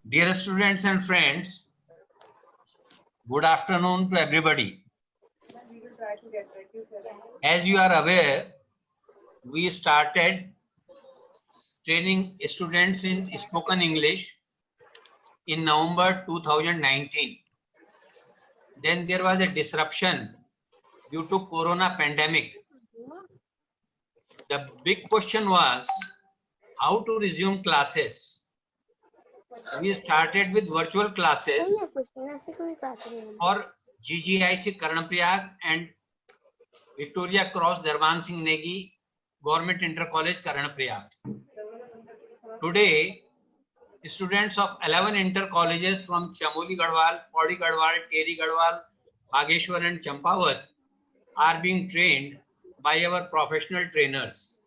Dear students and friends, good afternoon to everybody. As you are aware, we started training students in spoken English in November 2019. Then there was a disruption due to Corona pandemic. The big question was how to resume classes. We started with virtual classes for GGIC Karnaprayag and Victoria Cross Darban Singh Negi Government Inter College Karnaprayag. Today, students of 11 inter colleges from Chamoli Garhwal, Pauri Garhwal, Teri Garhwal, Bageshwar and Champawat are being trained by our professional trainers.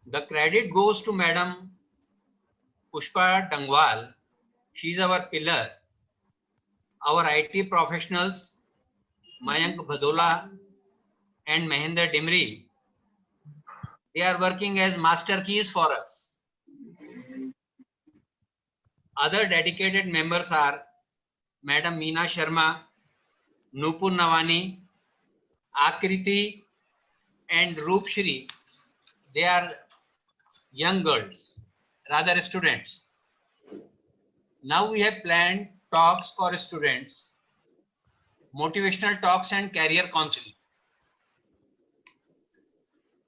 The credit goes to Madam Pushpa Dangwal. She is our pillar. Our IT professionals, Mayank Bhadola and Mahinder Dimri, they are working as master keys for us. Other dedicated members are Madam Meena Sharma, Nupur Nawani, Akriti and Roopshri. They are young girls, rather students. Now we have planned talks for students, motivational talks and career counseling.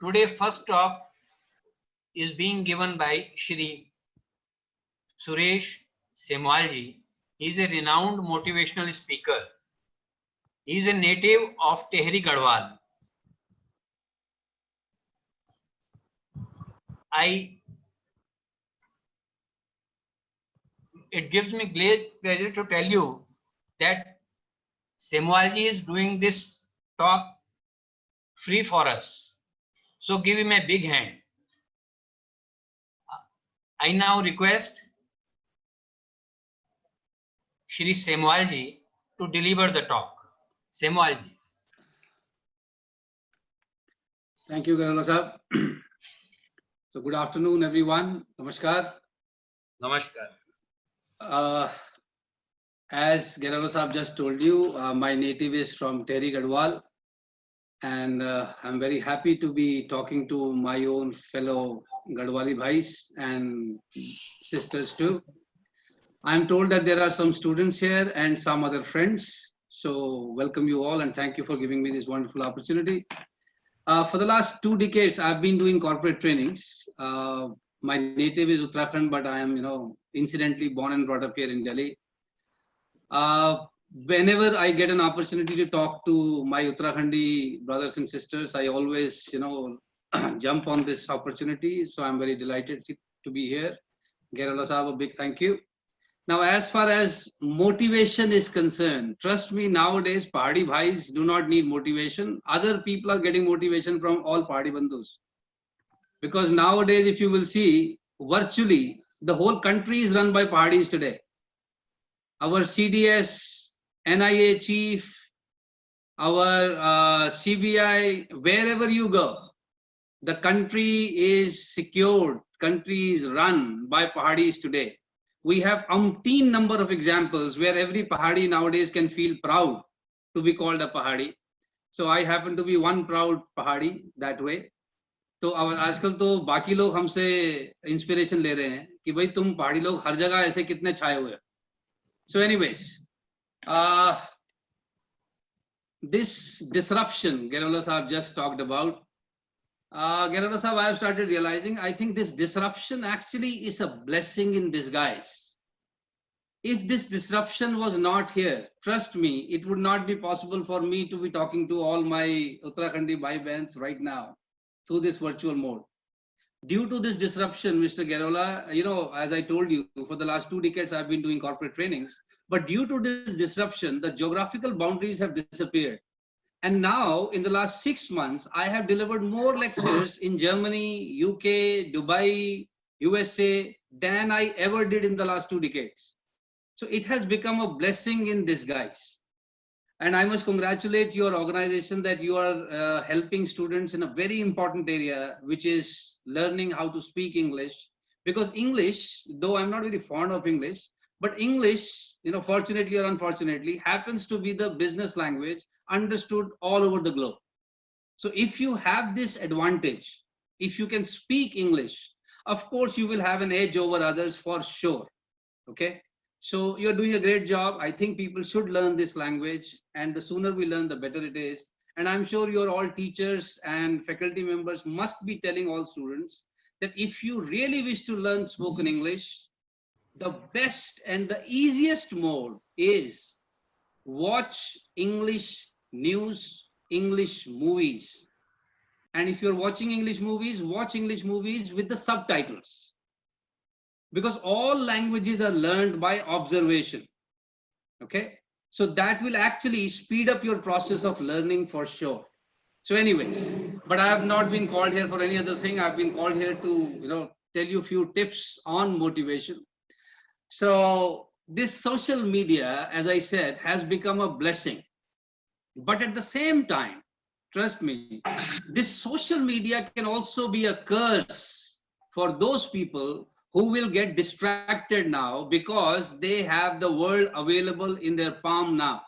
Today first talk is being given by Shri Suresh Semwalji. He is a renowned motivational speaker. He is a native of Tehri Garhwal. It gives me great pleasure to tell you that Semwalji is doing this talk free for us. So give him a big hand. I now request Shri Semwalji to deliver the talk. Semwalji. Thank you, Garola Sahab. So good afternoon, everyone. Namaskar. Namaskar. As Garola Sahab just told you, my native is from Tehri Garhwal, and I'm very happy to be talking to my own fellow Garhwali bhais and sisters too. I'm told that there are some students here and some other friends. So welcome you all and thank you for giving me this wonderful opportunity. For the last 2 decades, I've been doing corporate trainings. My native is Uttarakhand, but I am, incidentally born and brought up here in Delhi. Whenever I get an opportunity to talk to my Uttarakhandi brothers and sisters, I always, jump on this opportunity. So I'm very delighted to be here. Garola Sahab, a big thank you. Now, as far as motivation is concerned, trust me, nowadays, Pahadi bhais do not need motivation. Other people are getting motivation from all Pahadi bandhus. Because nowadays, if you will see, virtually, the whole country is run by Pahadis today. Our CDS, NIA chief, our CBI, wherever you go, the country is secured, country is run by Pahadis today. We have umpteen number of examples where every Pahadi nowadays can feel proud to be called a Pahadi. So I happen to be one proud Pahadi that way. तो आजकल तो बाकी लोग हमसे inspiration ले रहे हैं कि भाई तुम पहाड़ी लोग हर जगह ऐसे कितने छाए हुए. So anyways, this disruption Garola Sahab just talked about, Garola Sahab, I have started realizing, I think this disruption actually is a blessing in disguise. If this disruption was not here, trust me, it would not be possible for me to be talking to all my Uttarakhandi bhai bahns right now through this virtual mode. Due to this disruption, Mr. Garola, as I told you, for the last 2 decades, I've been doing corporate trainings. But due to this disruption, the geographical boundaries have disappeared. And now, in the last 6 months, I have delivered more lectures in Germany, UK, Dubai, USA than I ever did in the last 2 decades. So it has become a blessing in disguise. And I must congratulate your organization that you are helping students in a very important area, which is learning how to speak English, Because English, though I'm not very fond of English, but English, fortunately or unfortunately, happens to be the business language understood all over the globe. So if you have this advantage, if you can speak English, of course you will have an edge over others for sure. Okay. So you're doing a great job. I think people should learn this language, and the sooner we learn, the better it is. And I'm sure you're all teachers and faculty members must be telling all students that if you really wish to learn spoken English, the best and the easiest mode is watch English news, English movies. And if you're watching English movies, watch English movies with the subtitles. Because all languages are learned by observation. Okay. So that will actually speed up your process of learning for sure. So anyways, but I have not been called here for any other thing. I've been called here to, tell you a few tips on motivation. So this social media, as I said, has become a blessing. But at the same time, trust me, this social media can also be a curse for those people who will get distracted now because they have the world available in their palm now.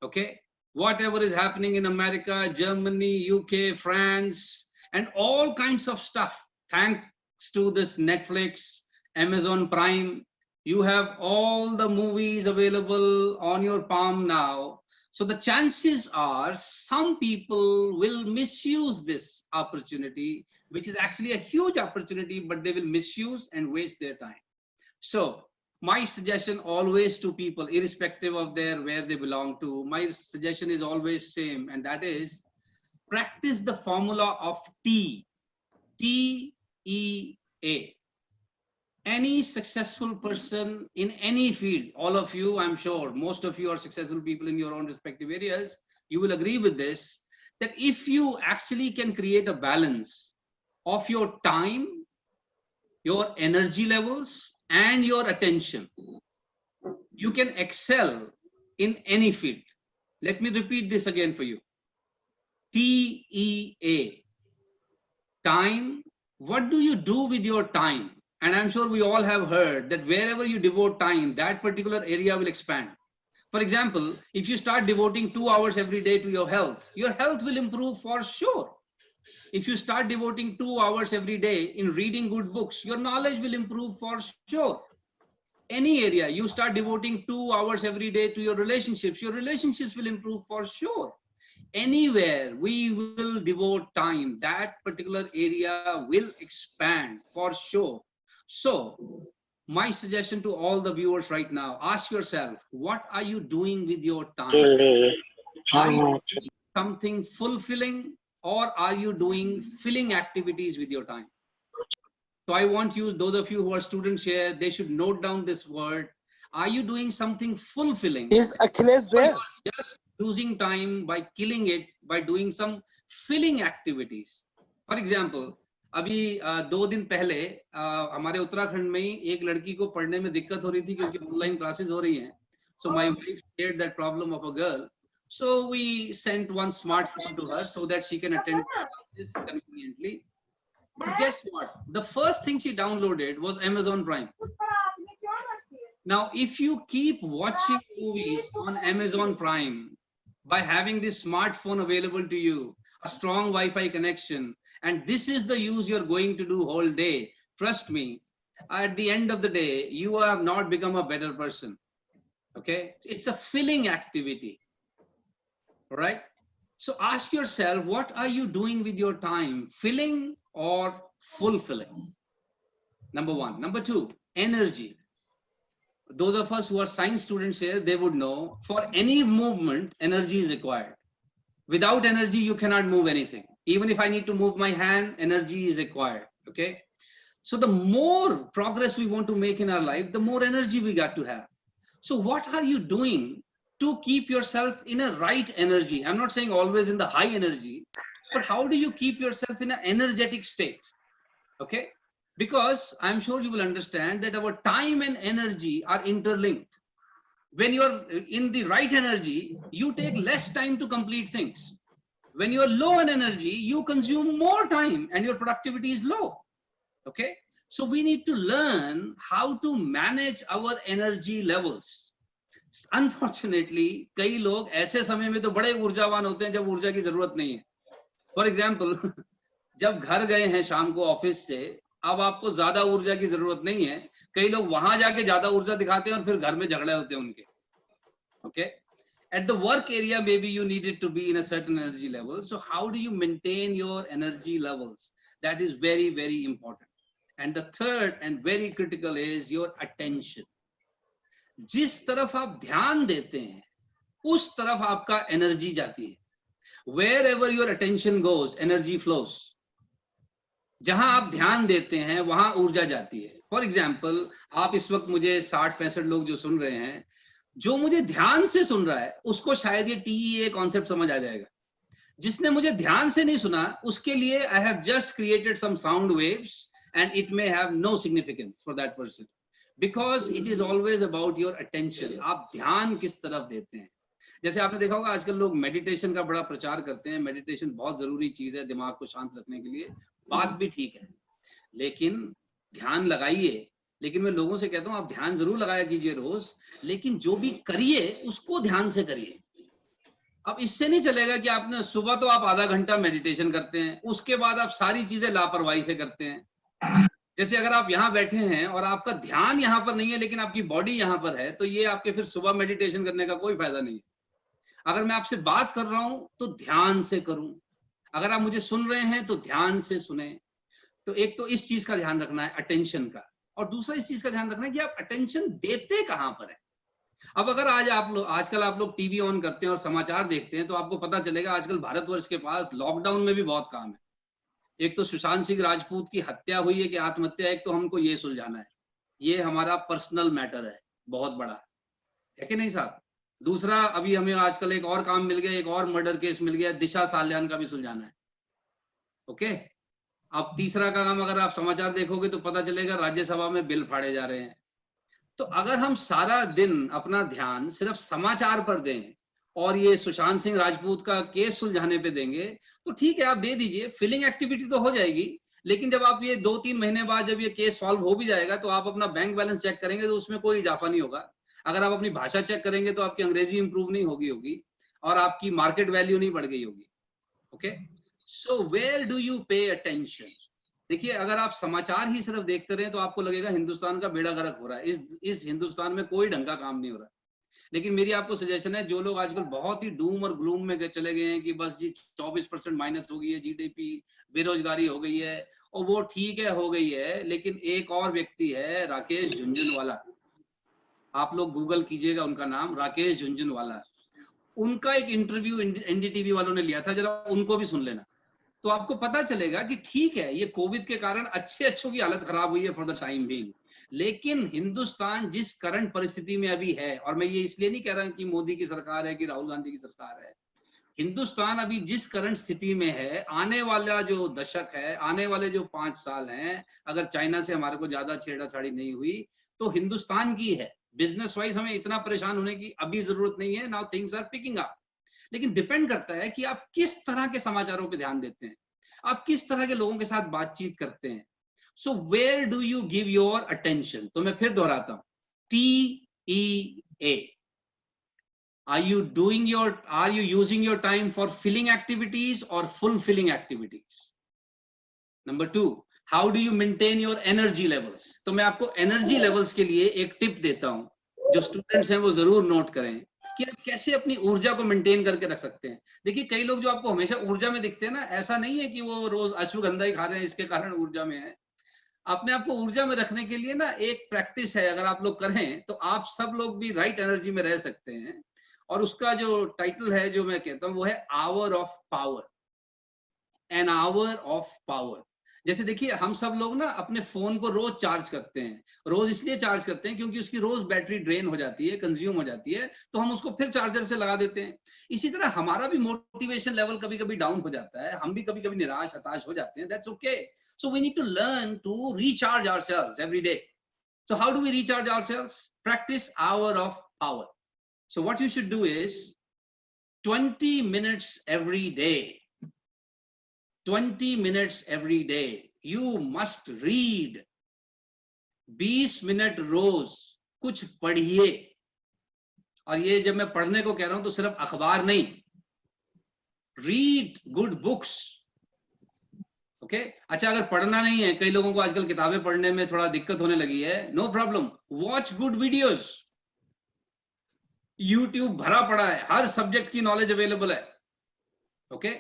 Okay. Whatever is happening in America, Germany, UK, France, and all kinds of stuff, thanks to this Netflix, Amazon Prime, you have all the movies available on your palm now. So the chances are some people will misuse this opportunity, which is actually a huge opportunity, but they will misuse and waste their time. So my suggestion always to people, irrespective of where they belong to, my suggestion is always same, and that is practice the formula of TEA. Any successful person in any field, all of you, I'm sure, most of you are successful people in your own respective areas, you will agree with this, that if you actually can create a balance of your time, your energy levels, and your attention, you can excel in any field. Let me repeat this again for you. TEA, time. What do you do with your time? And I'm sure we all have heard that wherever you devote time, that particular area will expand. For example, if you start devoting 2 hours every day to your health will improve for sure. If you start devoting 2 hours every day in reading good books, your knowledge will improve for sure. Any area, you start devoting 2 hours every day to your relationships will improve for sure. Anywhere we will devote time, that particular area will expand for sure. So my suggestion to all the viewers right now, ask yourself, what are you doing with your time? Are you doing something fulfilling, or are you doing filling activities with your time? So I want you, those of you who are students here, they should note down this word. Are you doing something fulfilling? Is Achilles there? Just losing time by killing it by doing some filling activities. For example, अभी 2 दिन पहले हमारे उत्तराखंड में एक लड़की को पढ़ने में दिक्कत हो रही थी क्योंकि ऑनलाइन क्लासेस हो रही हैं. So my wife shared that problem of a girl. So we sent one smartphone to her so that she can attend classes conveniently. But guess what? The first thing she downloaded was Amazon Prime. Now, if you keep watching movies on Amazon Prime by having this smartphone available to you, a strong Wi-Fi connection, and this is the use you're going to do whole day, trust me, at the end of the day, you have not become a better person. Okay? It's a filling activity. All right? So ask yourself, what are you doing with your time? Filling or fulfilling? Number one. Number two, energy. Those of us who are science students here, they would know for any movement, energy is required. Without energy, you cannot move anything. Even if I need to move my hand, energy is required. Okay. So the more progress we want to make in our life, the more energy we got to have. So what are you doing to keep yourself in a right energy? I'm not saying always in the high energy, but how do you keep yourself in an energetic state? Okay. Because I'm sure you will understand that our time and energy are interlinked. When you're in the right energy, you take less time to complete things. When you're low in energy, you consume more time and your productivity is low. Okay. So we need to learn how to manage our energy levels. Unfortunately, कई लोग ऐसे समय में तो बड़े ऊर्जावान होते हैं जब ऊर्जा की जरूरत नहीं है. फॉर एग्जाम्पल, जब घर गए हैं शाम को ऑफिस से, अब आपको ज्यादा ऊर्जा की जरूरत नहीं है, कई लोग वहां जाके ज्यादा ऊर्जा दिखाते हैं और फिर घर में झगड़े होते हैं उनके. Okay, at the work area maybe you needed to be in a certain energy level. So how do you maintain your energy levels? That is very, very important. And the third and very critical is your attention. जिस तरफ आप ध्यान देते हैं उस तरफ आपका energy जाती है. Wherever your attention goes, energy flows. जहां आप ध्यान देते हैं वहां ऊर्जा जाती है. फॉर एग्जाम्पल, आप इस वक्त मुझे 60-65 लोग जो सुन रहे हैं, जो मुझे ध्यान से सुन रहा है उसको शायद ये TEA कॉन्सेप्ट समझ आ जाएगा. जिसने मुझे ध्यान से नहीं सुना उसके लिए I have just created some sound waves and it may have no significance for that person, because it is always about your attention. आप ध्यान किस तरफ देते हैं. जैसे आपने देखा होगा आजकल लोग मेडिटेशन का बड़ा प्रचार करते हैं. मेडिटेशन बहुत जरूरी चीज है दिमाग को शांत रखने के लिए, बात भी ठीक है, लेकिन ध्यान लगाइए. लेकिन मैं लोगों से कहता हूं आप ध्यान जरूर लगाया कीजिए रोज, लेकिन जो भी करिए उसको ध्यान से करिए. अब इससे नहीं चलेगा कि आपने सुबह तो आप आधा घंटा मेडिटेशन करते हैं, उसके बाद आप सारी चीजें लापरवाही से करते हैं. जैसे अगर आप यहाँ बैठे हैं और आपका ध्यान यहाँ पर नहीं है लेकिन आपकी बॉडी यहाँ पर है, तो ये आपके फिर सुबह मेडिटेशन करने का कोई फायदा नहीं है. अगर मैं आपसे बात कर रहा हूं तो ध्यान से करूं, अगर आप मुझे सुन रहे हैं तो ध्यान से सुने. तो एक तो इस चीज का ध्यान रखना है, अटेंशन का, और दूसरा इस चीज का ध्यान रखना है कि आप अटेंशन देते कहां पर है. अब अगर आजकल आप लोग टीवी ऑन करते हैं और समाचार देखते हैं तो आपको पता चलेगा आजकल भारतवर्ष के पास लॉकडाउन में भी बहुत काम है. एक तो सुशांत सिंह राजपूत की हत्या हुई है कि आत्महत्या, एक तो हमको ये सुलझाना है. ये हमारा पर्सनल मैटर है, बहुत बड़ा है कि नहीं साहब. दूसरा, अभी हमें आजकल एक और काम मिल गया, एक और मर्डर केस मिल गया, दिशा साल्यान का भी सुलझाना है. ओके, अब तीसरा का काम अगर आप समाचार देखोगे तो पता चलेगा राज्यसभा में बिल फाड़े जा रहे हैं. तो अगर हम सारा दिन अपना ध्यान सिर्फ समाचार पर दें और ये सुशांत सिंह राजपूत का केस सुलझाने पे देंगे तो ठीक है, आप दे दीजिए, फिलिंग एक्टिविटी तो हो जाएगी. लेकिन जब आप ये 2-3 महीने बाद जब ये केस सॉल्व हो भी जाएगा तो आप अपना बैंक बैलेंस चेक करेंगे तो उसमें कोई इजाफा नहीं होगा. अगर आप अपनी भाषा चेक करेंगे तो आपकी अंग्रेजी इंप्रूव नहीं होगी और आपकी मार्केट वैल्यू नहीं बढ़ गई होगी. Okay, so where do you pay attention. देखिए, अगर आप समाचार ही सिर्फ देखते रहे तो आपको लगेगा हिंदुस्तान का बेड़ा गर्क हो रहा है. इस हिंदुस्तान में कोई ढंग का काम नहीं हो रहा. लेकिन मेरी आपको सजेशन है, जो लोग आजकल बहुत ही डूम और ग्लूम में चले गए हैं कि बस जी 24% माइनस हो गई है जीडीपी, बेरोजगारी हो गई है, और वो ठीक है हो गई है, लेकिन एक और व्यक्ति है राकेश झुनझुनवाला. आप लोग गूगल कीजिएगा उनका नाम, राकेश झुनझुनवाला. उनका एक इंटरव्यू एनडीटीवी वालों ने लिया था, जरा उनको भी सुन लेना. तो आपको पता चलेगा कि ठीक है, ये कोविड के कारण अच्छों की हालत खराब हुई है फॉर द टाइम बीइंग, लेकिन हिंदुस्तान जिस करंट परिस्थिति में अभी है, और मैं ये इसलिए नहीं कह रहा कि मोदी की सरकार है कि राहुल गांधी की सरकार है, हिंदुस्तान अभी जिस करंट स्थिति में है, आने वाला जो दशक है, आने वाले जो 5 साल हैं, अगर चाइना से हमारे को ज्यादा छेड़ाछाड़ी नहीं हुई तो हिंदुस्तान की है. बिजनेस वाइज हमें इतना परेशान होने की अभी जरूरत नहीं है. Now things are picking up. लेकिन डिपेंड करता है कि आप किस तरह के समाचारों पे ध्यान देते हैं, आप किस तरह के लोगों के साथ बातचीत करते हैं. So where do you give your attention. तो मैं फिर दोहराता हूं, TEA. Are you using your time for filling activities or fulfilling activities? Number 2, how do you maintain your energy levels? तो मैं आपको energy levels के लिए एक टिप देता हूं, जो स्टूडेंट्स हैं वो जरूर नोट करें कि आप कैसे अपनी ऊर्जा को मेंटेन करके रख सकते हैं. देखिए, कई लोग जो आपको हमेशा ऊर्जा में दिखते हैं ना, ऐसा नहीं है कि वो रोज अश्वगंधा ही खा रहे हैं इसके कारण ऊर्जा में है. अपने आप को ऊर्जा में रखने के लिए ना एक प्रैक्टिस है, अगर आप लोग करें तो आप सब लोग भी राइट एनर्जी में रह सकते हैं. और उसका जो टाइटल है जो मैं कहता हूं वो है our of power. An hour of power. जैसे देखिए, हम सब लोग ना अपने फोन को रोज चार्ज करते हैं. रोज इसलिए चार्ज करते हैं क्योंकि उसकी रोज बैटरी ड्रेन हो जाती है, कंज्यूम हो जाती है, तो हम उसको फिर चार्जर से लगा देते हैं. इसी तरह हमारा भी मोटिवेशन लेवल कभी कभी डाउन हो जाता है, हम भी कभी कभी निराश हताश हो जाते हैं. That's okay. So we need to learn to recharge ourselves every day. So how do we recharge ourselves? Practice hour of power. So what you should do is 20 minutes every day. 20 minutes every day. You must read 20 minute रोज कुछ पढ़िए। और ये जब मैं पढ़ने को कह रहा हूं तो सिर्फ अखबार नहीं, रीड गुड बुक्स। ओके, अच्छा अगर पढ़ना नहीं है, कई लोगों को आजकल किताबें पढ़ने में थोड़ा दिक्कत होने लगी है, no problem, watch good videos. YouTube भरा पड़ा है, हर सब्जेक्ट की नॉलेज अवेलेबल है। Okay,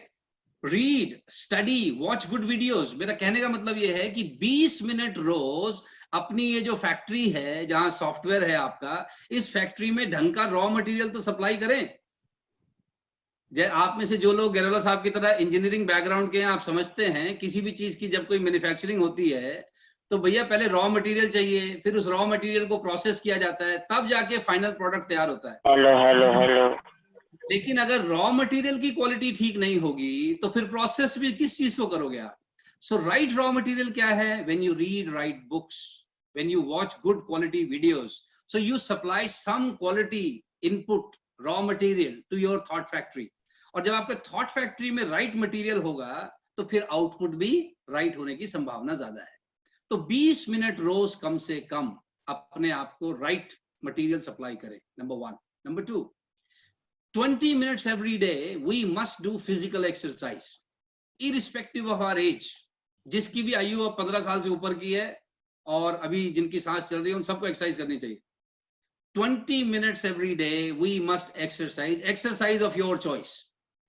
read, study, watch good videos. मेरा कहने का मतलब ये है कि 20 मिनट रोज अपनी ये जो फैक्ट्री है जहां सॉफ्टवेयर है आपका, इस फैक्ट्री में ढंग का रॉ मटेरियल तो सप्लाई करें। आप में से जो लोग गैरोला साहब की तरह इंजीनियरिंग बैकग्राउंड के हैं, आप समझते हैं किसी भी चीज की जब कोई मैन्युफैक्चरिंग होती है तो भैया पहले रॉ मटेरियल चाहिए, फिर उस रॉ मटेरियल को प्रोसेस किया जाता है, तब जाके फाइनल प्रोडक्ट तैयार होता है। Hello hello hello. लेकिन अगर रॉ मटेरियल की क्वालिटी ठीक नहीं होगी तो फिर प्रोसेस भी किस चीज को करोगे आप? सो राइट रॉ मटेरियल क्या है? When you read right books, when you watch good quality videos, so you supply some quality input raw material to your thought factory. और जब आपके थॉट फैक्ट्री में राइट मटेरियल होगा तो फिर आउटपुट भी राइट होने की संभावना ज्यादा है। तो 20 मिनट रोज कम से कम अपने आप को राइट मटेरियल सप्लाई करें, number 1। Number 2, 20 minutes every day we must do physical exercise irrespective of our age। जिसकी भी आयु अब 15 साल से ऊपर की है और अभी जिनकी सांस चल रही है उन सबको एक्सरसाइज करनी चाहिए। 20 minutes every day we must exercise of your choice।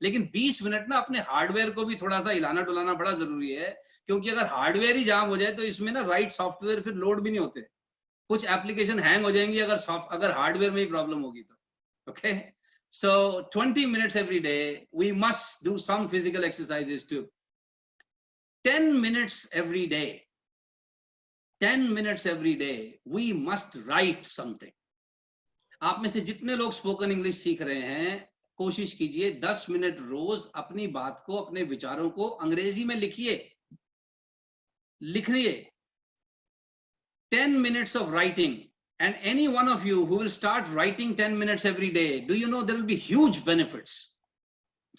लेकिन 20 मिनट ना अपने हार्डवेयर को भी थोड़ा सा हिलाना डुलाना बड़ा जरूरी है, क्योंकि अगर हार्डवेयर ही जाम हो जाए तो इसमें ना राइट सॉफ्टवेयर फिर लोड भी नहीं होते, कुछ एप्लीकेशन हैंग हो जाएंगी अगर हार्डवेयर में ही प्रॉब्लम होगी तो। Okay, so 20 minutes every day we must do some physical exercises too। 10 minutes every day, 10 minutes every day we must write something। आप में से जितने लोग स्पोकन इंग्लिश सीख रहे हैं, कोशिश कीजिए 10 मिनट रोज अपनी बात को, अपने विचारों को अंग्रेजी में लिखिए, लिखिए। 10 minutes of writing, and any one of you who will start writing 10 minutes every day, do you know there will be huge benefits?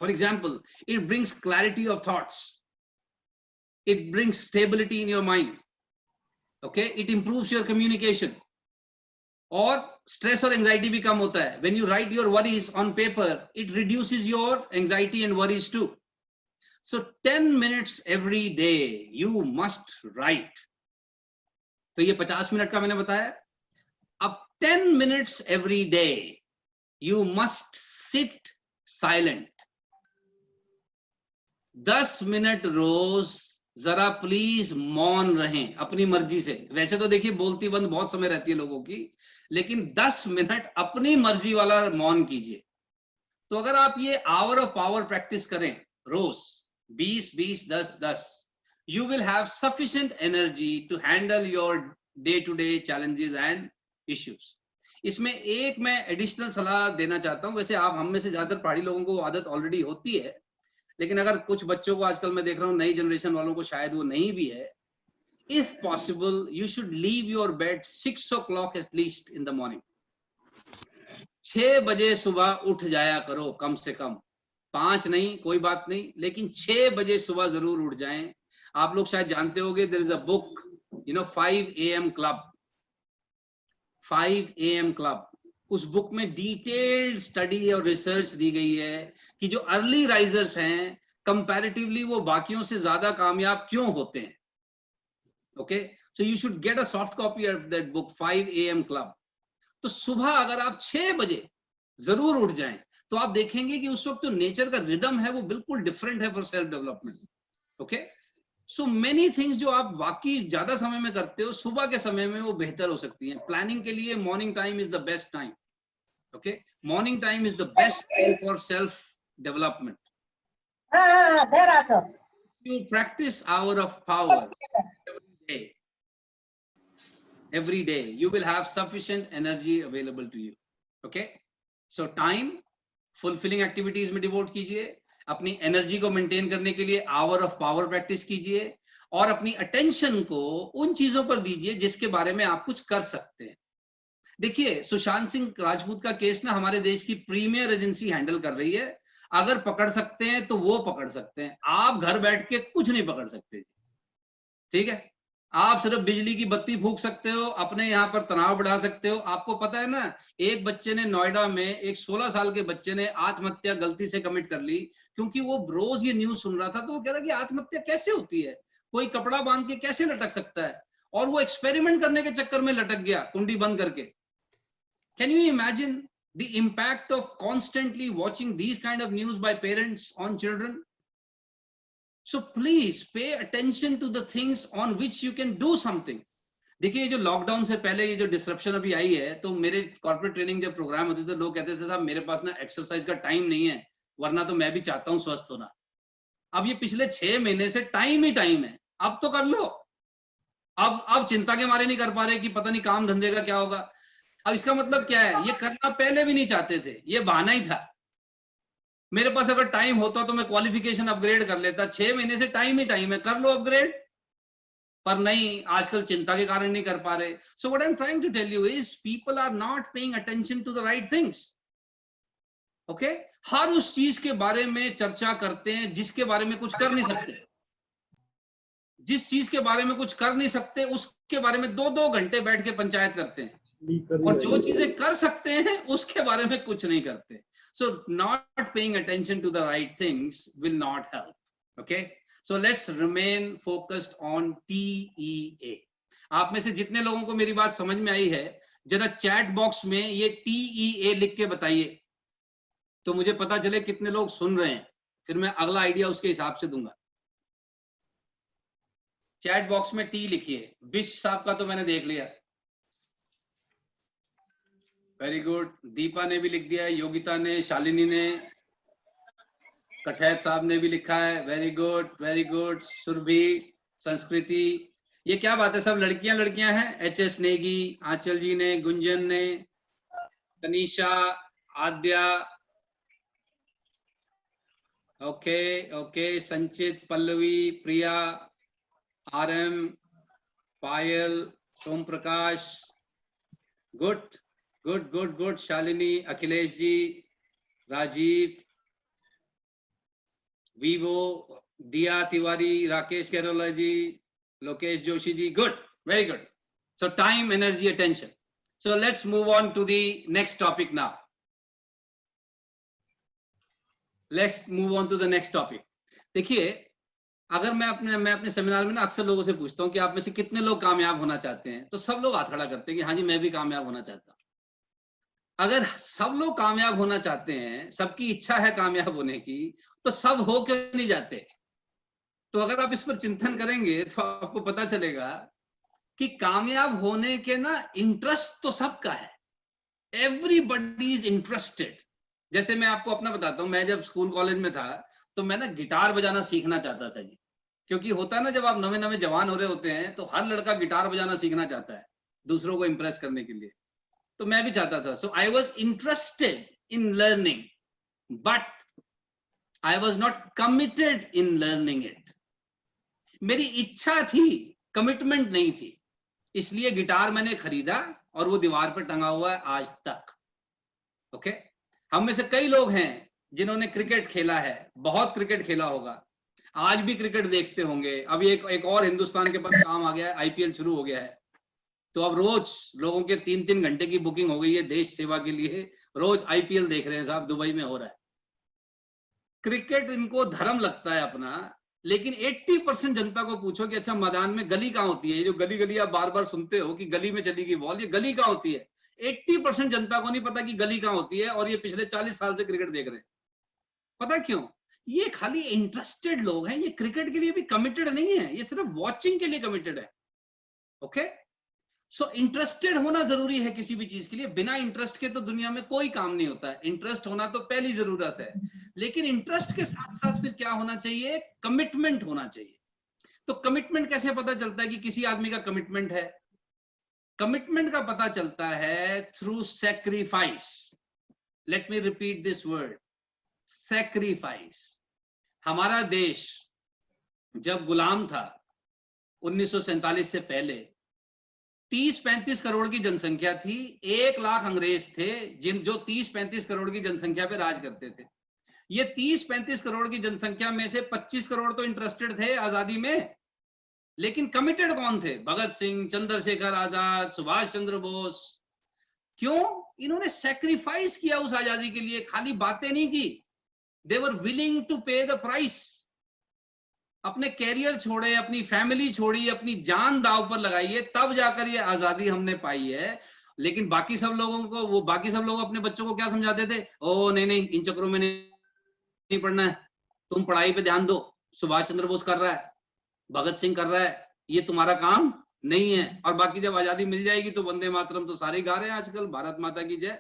For example, it brings clarity of thoughts, it brings stability in your mind, okay, it improves your communication, और stress और anxiety भी कम होता है। When you write your worries on paper, it reduces your anxiety and worries too। So 10 minutes every day you must write। तो ये 50 minute का मैंने बताया। अब 10 minutes every day you must sit silent। 10 minute रोज जरा प्लीज मौन रहें अपनी मर्जी से। वैसे तो देखिए बोलती बंद बहुत समय रहती है लोगों की, लेकिन 10 मिनट अपनी मर्जी वाला मौन कीजिए। तो अगर आप ये आवर ऑफ पावर प्रैक्टिस करें रोज 20-20-10-10, you will have sufficient energy to handle your day-to-day challenges and issues। इसमें एक मैं एडिशनल सलाह देना चाहता हूं। वैसे आप हम में से ज्यादातर पहाड़ी लोगों को आदत ऑलरेडी होती है, लेकिन अगर कुछ बच्चों को आजकल मैं देख रहा हूं, नई जनरेशन वालों को शायद वो नहीं भी है। If possible, you should leave your bed 6 o'clock at least in the morning। 6 बजे सुबह उठ जाया करो कम से कम, 5 नहीं कोई बात नहीं, लेकिन 6 बजे सुबह जरूर उठ जाएं। आप लोग शायद जानते होंगे, there is a book, you know, 5 AM club। 5 AM club, उस बुक में डिटेल्ड स्टडी और रिसर्च दी गई है कि जो अर्ली राइजर्स हैं कंपैरेटिवली वो बाकियों से ज्यादा कामयाब क्यों होते हैं। Okay, so you should get a soft copy of that book 5 AM club। तो सुबह अगर आप 6 बजे जरूर उठ जाएं तो आप देखेंगे कि उस वक्त तो नेचर का रिदम है वो बिल्कुल डिफरेंट है for self development. Okay, so many things जो आप बाकी ज्यादा समय में करते हो, सुबह के समय में वो बेहतर हो सकती हैं। प्लानिंग के लिए morning time is the best time. Okay, morning time is the best time for self development. You practice hour of power every day, you will have sufficient energy available to you। Okay, so time fulfilling activities में devote कीजिए, अपनी energy को maintain करने के लिए our of power practice कीजिए, और अपनी अटेंशन को उन चीजों पर दीजिए जिसके बारे में आप कुछ कर सकते हैं। देखिए, सुशांत सिंह राजपूत का केस ना हमारे देश की प्रीमियर एजेंसी हैंडल कर रही है। अगर पकड़ सकते हैं तो वो पकड़ सकते हैं, आप घर बैठ के कुछ नहीं पकड़ सकते। ठीक है, आप सिर्फ बिजली की बत्ती फूंक सकते हो, अपने यहाँ पर तनाव बढ़ा सकते हो। आपको पता है ना, एक बच्चे ने नोएडा में, एक 16 साल के बच्चे ने आत्महत्या गलती से कमिट कर ली, क्योंकि वो रोज ये न्यूज सुन रहा था। तो वो कह रहा कि आत्महत्या कैसे होती है, कोई कपड़ा बांध के कैसे लटक सकता है, और वो एक्सपेरिमेंट करने के चक्कर में लटक गया कुंडी बंद करके। Can you imagine the impact of constantly watching these kind of news bye parents on children? So please pay attention to the things on which you can do something. देखिए, जो लॉकडाउन से पहले ये जो डिसरप्शन अभी आई है, तो मेरे कॉर्पोरेट ट्रेनिंग जब प्रोग्राम होते थे, लोग कहते थे साहब मेरे पास ना एक्सरसाइज का टाइम नहीं है, वरना तो मैं भी चाहता हूं स्वस्थ होना। अब ये पिछले 6 महीने से टाइम ही टाइम है, अब तो कर लो। अब चिंता के मारे नहीं कर पा रहे कि पता नहीं काम धंधे का क्या होगा। अब इसका मतलब क्या है, ये करना पहले भी नहीं चाहते थे, ये बहाना ही था। मेरे पास अगर टाइम होता तो मैं क्वालिफिकेशन अपग्रेड कर लेता। 6 महीने से टाइम ही टाइम है, कर लो अपग्रेड। पर नहीं, आजकल चिंता के कारण नहीं कर पा रहे। So what I am trying to tell you is people are not paying attention to the right things. Okay, हर उस चीज के बारे में चर्चा करते हैं जिसके बारे में कुछ कर नहीं सकते। जिस चीज के बारे में कुछ कर नहीं सकते उसके बारे में 2-2 घंटे बैठ के पंचायत करते हैं, और जो चीजें कर सकते हैं उसके बारे में कुछ नहीं करते। So not paying attention to the right things will not help. Okay, so let's remain focused on TEA. आप में से जितने लोगों को मेरी बात समझ में आई है, जरा चैट बॉक्स में ये TEA लिख के बताइए, तो मुझे पता चले कितने लोग सुन रहे हैं, फिर मैं अगला आइडिया उसके हिसाब से दूंगा। चैट बॉक्स में टी लिखिए। विश साहब का तो मैंने देख लिया, वेरी गुड। दीपा ने भी लिख दिया है, योगिता ने, शालिनी ने, कठैत साहब ने भी लिखा है, very good very good. Surabhi, Sanskriti, ये क्या बात है, सब लड़कियां लड़कियां हैं। HS नेगी, आंचल जी ने, गुंजन ने, तनीषा, आद्या, okay okay, Sanchit, Pallavi, Priya, RM, Payal, Som Prakash, good good good good. Shalini, Akhilesh ji, Rajiv, Vivo, Diya Tiwari, Rakesh Kairola ji, Lokesh Joshi ji, good, very good. So time, energy, attention. So let's move on to the next topic now. Let's move on to the next topic. देखिए, अगर मैं अपने seminar में ना अक्सर लोगों से पूछता हूं कि आप में से कितने लोग कामयाब होना चाहते हैं, तो सब लोग हाथ खड़ा करते हैं कि हाँ जी मैं भी कामयाब होना चाहता हूं। अगर सब लोग कामयाब होना चाहते हैं, सबकी इच्छा है कामयाब होने की, तो सब हो क्यों नहीं जाते? तो अगर आप इस पर चिंतन करेंगे तो आपको पता चलेगा कि कामयाब होने के ना इंटरेस्ट तो सबका है। Everybody is interested. जैसे मैं आपको अपना बताता हूं, मैं जब स्कूल कॉलेज में था तो मैं ना गिटार बजाना सीखना चाहता था जी। क्योंकि होता है ना, जब आप नवे नवे जवान हो रहे होते हैं तो हर लड़का गिटार बजाना सीखना चाहता है दूसरों को इंप्रेस करने के लिए। तो मैं भी चाहता था। So I was interested in learning, but I was not committed in learning it. मेरी इच्छा थी, कमिटमेंट नहीं थी। इसलिए गिटार मैंने खरीदा और वो दीवार पर टंगा हुआ है आज तक। ओके, हम में से कई लोग हैं जिन्होंने क्रिकेट खेला है, बहुत क्रिकेट खेला होगा, आज भी क्रिकेट देखते होंगे। अभी एक और हिंदुस्तान के पास काम आ गया है, IPL शुरू हो गया है, तो अब रोज लोगों के 3-3 घंटे की बुकिंग हो गई है देश सेवा के लिए। रोज IPL देख रहे हैं साहब, दुबई में हो रहा है। क्रिकेट इनको धर्म लगता है अपना। लेकिन 80% जनता को पूछो कि अच्छा मैदान में गली कहाँ होती है, ये जो गली गली आप बार बार सुनते हो कि गली में चली गई बॉल, ये गली कहाँ होती है? 80% जनता को नहीं पता कि गली कहाँ होती है, और ये पिछले 40 साल से क्रिकेट देख रहे हैं। पता क्यों? ये खाली इंटरेस्टेड लोग हैं, ये क्रिकेट के लिए भी कमिटेड नहीं है, ये सिर्फ वॉचिंग के लिए कमिटेड है। ओके, सो इंटरेस्टेड होना जरूरी है किसी भी चीज के लिए। बिना इंटरेस्ट के तो दुनिया में कोई काम नहीं होता है। इंटरेस्ट होना तो पहली जरूरत है, लेकिन इंटरेस्ट के साथ साथ फिर क्या होना चाहिए? कमिटमेंट होना चाहिए। तो कमिटमेंट कैसे पता चलता है कि किसी आदमी का कमिटमेंट है? कमिटमेंट का पता चलता है through sacrifice. Let me repeat this word, sacrifice. हमारा देश जब गुलाम था 1947 से पहले, 30-35 करोड़ की जनसंख्या थी। 1 लाख अंग्रेज थे जो 30-35 करोड़ की जनसंख्या पे राज करते थे। ये 30-35 करोड़ की जनसंख्या में से 25 करोड़ तो इंटरेस्टेड थे आजादी में, लेकिन कमिटेड कौन थे? भगत सिंह, चंद्रशेखर आजाद, सुभाष चंद्र बोस। क्यों? इन्होंने सेक्रीफाइस किया उस आजादी के लिए, खाली बातें नहीं की। दे वर विलिंग टू पे द प्राइस। अपने कैरियर छोड़े, अपनी फैमिली छोड़ी, अपनी जान दांव पर लगाई है, तब जाकर ये आजादी हमने पाई है। लेकिन बाकी सब लोगों को, वो बाकी सब लोग अपने बच्चों को क्या समझाते थे? ओ नहीं नहीं, इन चक्करों में नहीं पढ़ना है, तुम पढ़ाई पे ध्यान दो, सुभाष चंद्र बोस कर रहा है, भगत सिंह कर रहा है, ये तुम्हारा काम नहीं है। और बाकी जब आजादी मिल जाएगी तो वंदे मातरम तो सारे गा रहे हैं आजकल, भारत माता की जय।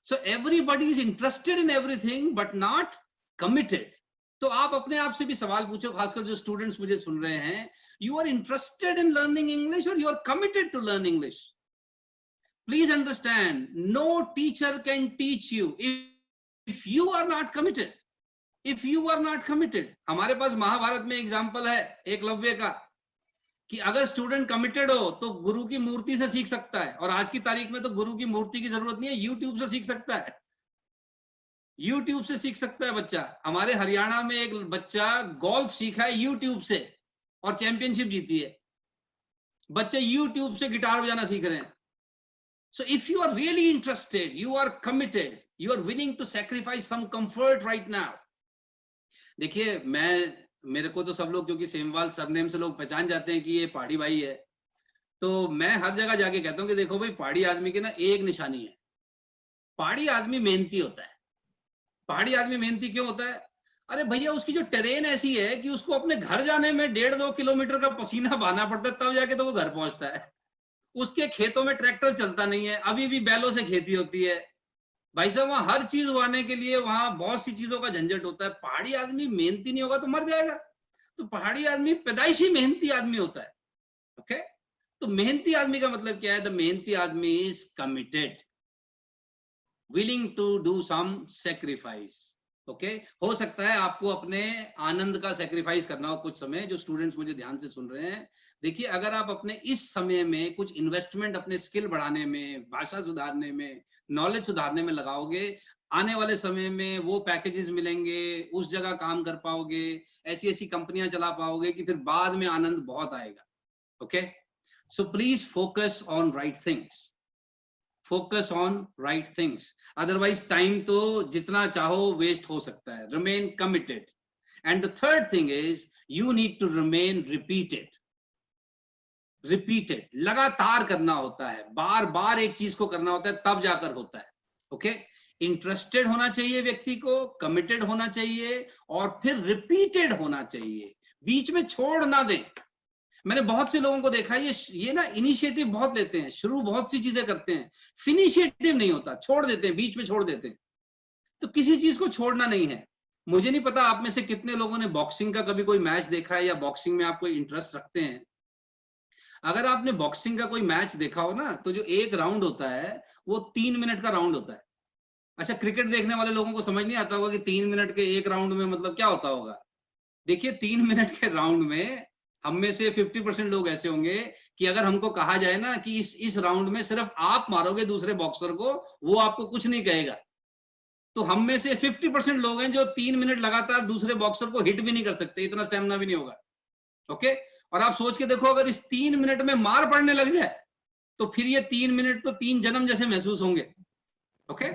So everybody is interested in everything but not committed. तो आप अपने आप से भी सवाल पूछो, खासकर जो स्टूडेंट्स मुझे सुन रहे हैं, you are interested in learning English और you are committed to learn English? Please understand, no teacher can teach you if you are not committed. If you are not committed. हमारे पास महाभारत में एग्जाम्पल है एकलव्य का, कि अगर स्टूडेंट कमिटेड हो तो गुरु की मूर्ति से सीख सकता है। और आज की तारीख में तो गुरु की मूर्ति की जरूरत नहीं है, यूट्यूब से सीख सकता है। यूट्यूब से सीख सकता है बच्चा। हमारे हरियाणा में एक बच्चा गोल्फ सीखा है यूट्यूब से और चैंपियनशिप जीती है। बच्चे यूट्यूब से गिटार बजाना सीख रहे हैं। So if you are really interested, you are committed, you are willing to sacrifice some comfort right now. देखिए, मेरे को तो सब लोग, क्योंकि सेमवाल सरनेम से लोग पहचान जाते हैं कि ये पहाड़ी भाई है, तो मैं हर जगह जाके कहता हूँ कि देखो भाई, पहाड़ी आदमी की ना एक निशानी है, पहाड़ी आदमी मेहनती होता है। पहाड़ी आदमी मेहनती क्यों होता है? अरे भैया, उसकी जो टेरेन ऐसी है कि उसको अपने घर जाने में 1.5-2 किलोमीटर का पसीना बहाना पड़ता है, तब जाके तो वो घर पहुंचता है। उसके खेतों में ट्रैक्टर चलता नहीं है, अभी भी बैलों से खेती होती है। भाई साहब, वहां हर चीज उगाने के लिए वहां बहुत सी चीजों का झंझट होता है। पहाड़ी आदमी मेहनती नहीं होगा तो मर जाएगा। तो पहाड़ी आदमी पैदाइशी मेहनती आदमी होता है। ओके, तो मेहनती आदमी का मतलब क्या है? द मेहनती आदमी is committed, willing to do some sacrifice. Okay, हो सकता है आपको अपने आनंद का सेक्रीफाइस करना हो कुछ समय। जो स्टूडेंट्स मुझे ध्यान से सुन रहे हैं, देखिए, अगर आप अपने इस समय में कुछ इन्वेस्टमेंट अपने स्किल बढ़ाने में, भाषा सुधारने में, नॉलेज सुधारने में लगाओगे, आने वाले समय में वो पैकेजेस मिलेंगे, उस जगह काम कर पाओगे, ऐसी ऐसी कंपनियां चला पाओगे कि फिर बाद में आनंद बहुत आएगा। Okay, so please focus on right things, focus on right things, otherwise time तो जितना चाहो वेस्ट हो सकता है। Remain committed. And the third thing is you need to remain repeated. Repeated, लगातार करना होता है, बार बार एक चीज को करना होता है, तब जाकर होता है। ओके, इंटरेस्टेड होना चाहिए व्यक्ति को, कमिटेड होना चाहिए, और फिर रिपीटेड होना चाहिए, बीच में छोड़ ना दें। मैंने बहुत से लोगों को देखा, ये ना इनिशिएटिव बहुत लेते हैं, शुरू बहुत सी चीजें करते हैं, फिनिशिएटिव नहीं होता, छोड़ देते हैं, बीच में छोड़ देते हैं। तो किसी चीज को छोड़ना नहीं है। मुझे नहीं पता आप में से कितने लोगों ने बॉक्सिंग का कभी कोई मैच देखा है, या बॉक्सिंग में आप कोई इंटरेस्ट रखते हैं। अगर आपने बॉक्सिंग का कोई मैच देखा हो ना, तो जो एक राउंड होता है वो 3 मिनट का राउंड होता है। अच्छा, क्रिकेट देखने वाले लोगों को समझ नहीं आता होगा कि 3 मिनट के एक राउंड में मतलब क्या होता होगा। देखिए, 3 मिनट के राउंड में हम में से 50% लोग ऐसे होंगे कि अगर हमको कहा जाए ना कि इस राउंड में सिर्फ आप मारोगे दूसरे बॉक्सर को, वो आपको कुछ नहीं कहेगा। तो हम में से 50% लोग हैं जो 3 मिनट लगातार दूसरे बॉक्सर को हिट भी नहीं कर सकते, इतना स्टेमिना भी नहीं होगा। ओके, और आप सोच के देखो, अगर इस 3 मिनट में मार पड़ने लग जाए तो फिर ये 3 मिनट तो 3 जन्म जैसे महसूस होंगे। ओके,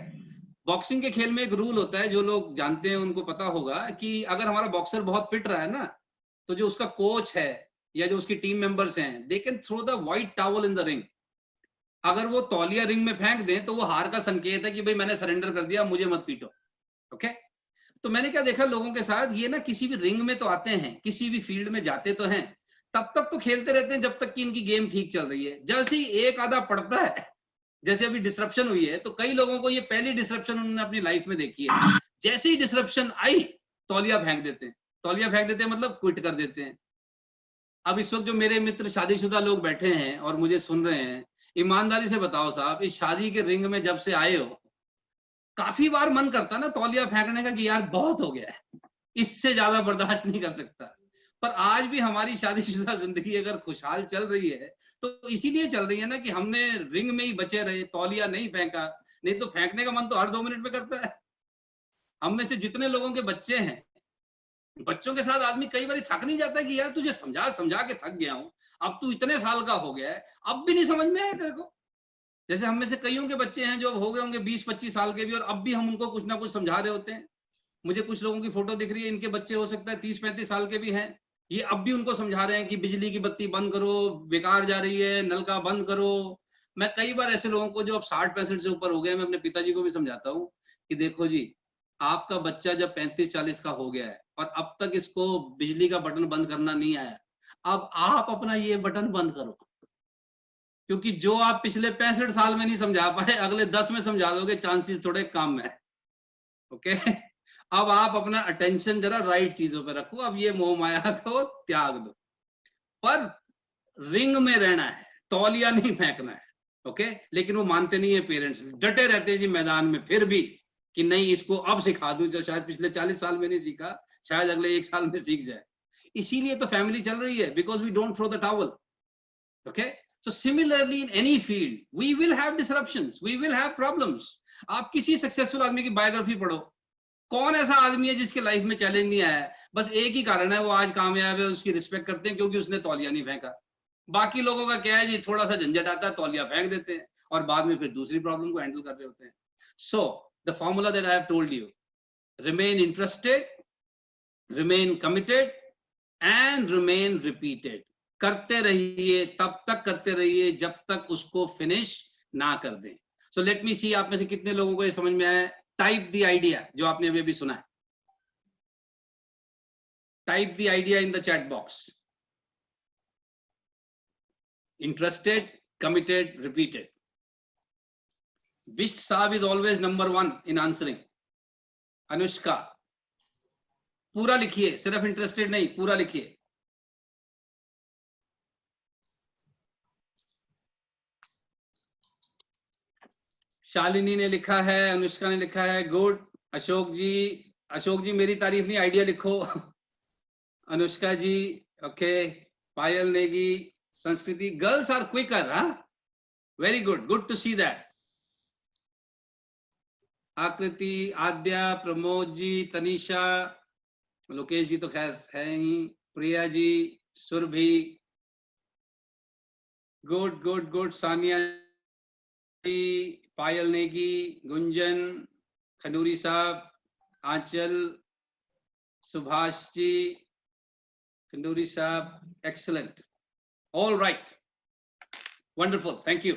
बॉक्सिंग के खेल में एक रूल होता है, जो लोग जानते हैं उनको पता होगा, कि अगर हमारा बॉक्सर बहुत पिट रहा है ना, तो जो उसका कोच है या जो उसकी टीम मेंबर्स हैं, they can throw the white towel in the ring. अगर वो तौलिया रिंग में फेंक दें तो वो हार का संकेत है कि भाई मैंने सरेंडर कर दिया, मुझे मत पीटो। ओके, तो मैंने क्या देखा लोगों के साथ, ये ना किसी भी रिंग में तो आते हैं, किसी भी फील्ड में जाते तो हैं, तब तक तो खेलते रहते हैं जब तक कि इनकी गेम ठीक चल रही है। जैसे ही एक आधा पड़ता है, जैसे अभी डिसरप्शन हुई है, तो कई लोगों को ये पहली डिसरप्शन उन्होंने अपनी लाइफ में देखी है। जैसे ही डिसरप्शन आई, तौलिया फेंक देते हैं। तौलिया फेंक देते हैं मतलब क्विट कर देते हैं। अब इस वक्त जो मेरे मित्र शादीशुदा लोग बैठे हैं और मुझे सुन रहे हैं, ईमानदारी से बताओ साहब, इस शादी के रिंग में जब से आए हो, काफी बार मन करता ना तौलिया फेंकने का कि यार बहुत हो गया है, इससे ज्यादा बर्दाश्त नहीं कर सकता। पर आज भी हमारी शादीशुदा जिंदगी अगर खुशहाल चल रही है तो इसीलिए चल रही है ना कि हमने रिंग में ही बचे रहे, तौलिया नहीं फेंका। नहीं तो फेंकने का मन तो हर 2 मिनट में करता है। हम में से जितने लोगों के बच्चे हैं, बच्चों के साथ आदमी कई बार थक नहीं जाता कि यार तुझे समझा समझा के थक गया हूं, अब तू इतने साल का हो गया है, अब भी नहीं समझ में आया तेरे को। जैसे हम में से कईयों के बच्चे हैं जो हो गए होंगे 20-25 साल के भी, और अब भी हम उनको कुछ ना कुछ समझा रहे होते हैं। मुझे कुछ लोगों की फोटो दिख रही है, इनके बच्चे हो सकता है 30-35 साल के भी हैं, ये अब भी उनको समझा रहे हैं कि बिजली की बत्ती बंद करो, बेकार जा रही है, नल का बंद करो। मैं कई बार ऐसे लोगों को जो अब 60-65 से ऊपर हो गए, मैं अपने पिताजी को भी समझाता हूँ कि देखो जी, आपका बच्चा जब 35-40 का हो गया है और अब तक इसको बिजली का बटन बंद करना नहीं आया, अब आप अपना ये बटन बंद करो, क्योंकि जो आप पिछले 65 साल में नहीं समझा पाए, अगले 10 में समझा दोगे, चांसेस थोड़े कम है। ओके, अब आप अपना अटेंशन जरा राइट चीजों पे रखो, अब ये मोह माया को त्याग दो, पर रिंग में रहना है, तौलिया नहीं फेंकना है। ओके, लेकिन वो मानते नहीं है, पेरेंट्स डटे रहते हैं जी मैदान में, फिर भी कि नहीं इसको अब सिखा दूं, जो शायद पिछले 40 साल में नहीं सीखा, शायद अगले 1 साल में सीख जाए। इसीलिए तो फैमिली चल रही है, because we don't throw the towel. Okay, so similarly in any field we will have disruptions, we will have problems. आप किसी सक्सेसफुल आदमी की बायोग्राफी पढ़ो, कौन ऐसा आदमी है जिसके लाइफ में चैलेंज नहीं आया? बस एक ही कारण है, वो आज कामयाब है, उसकी रिस्पेक्ट करते हैं क्योंकि उसने तौलिया नहीं फेंका। बाकी लोगों का क्या है जी, थोड़ा सा झंझट आता है, तौलिया फेंक देते हैं और बाद में फिर दूसरी प्रॉब्लम को हैंडल कर रहे होते हैं। So the formula that I have told you, remain interested, remain committed and remain repeated. करते रहिए, तब तक करते रहिए जब तक उसको फिनिश ना कर दें। सो लेट मी सी, आप में से कितने लोगों को ये समझ में आया? टाइप द आइडिया जो आपने अभी अभी सुना है, type the idea in the chat box. Interested, committed, repeated. Bisht Saab is always number 1 in answering. Anushka, पूरा लिखिए, सिर्फ इंटरेस्टेड नहीं, पूरा लिखिए। शालिनी ने लिखा है, अनुष्का ने लिखा है, गुड। अशोक जी मेरी तारीफ नहीं, आइडिया लिखो। Anushka ji, okay. Payal Negi, Sanskriti, girls are quicker, हाँ, very good, good to see that. Akriti, Aadya, Pramod ji, Tanisha, Lokesh जी तो खैर है ही, Priya ji, Surbhi, good good good. Sania ji, Payal Negi, Gunjan, Khanduri साहब, आंचल, सुभाष जी, खंडूरी साहब, excellent, all right, wonderful, thank you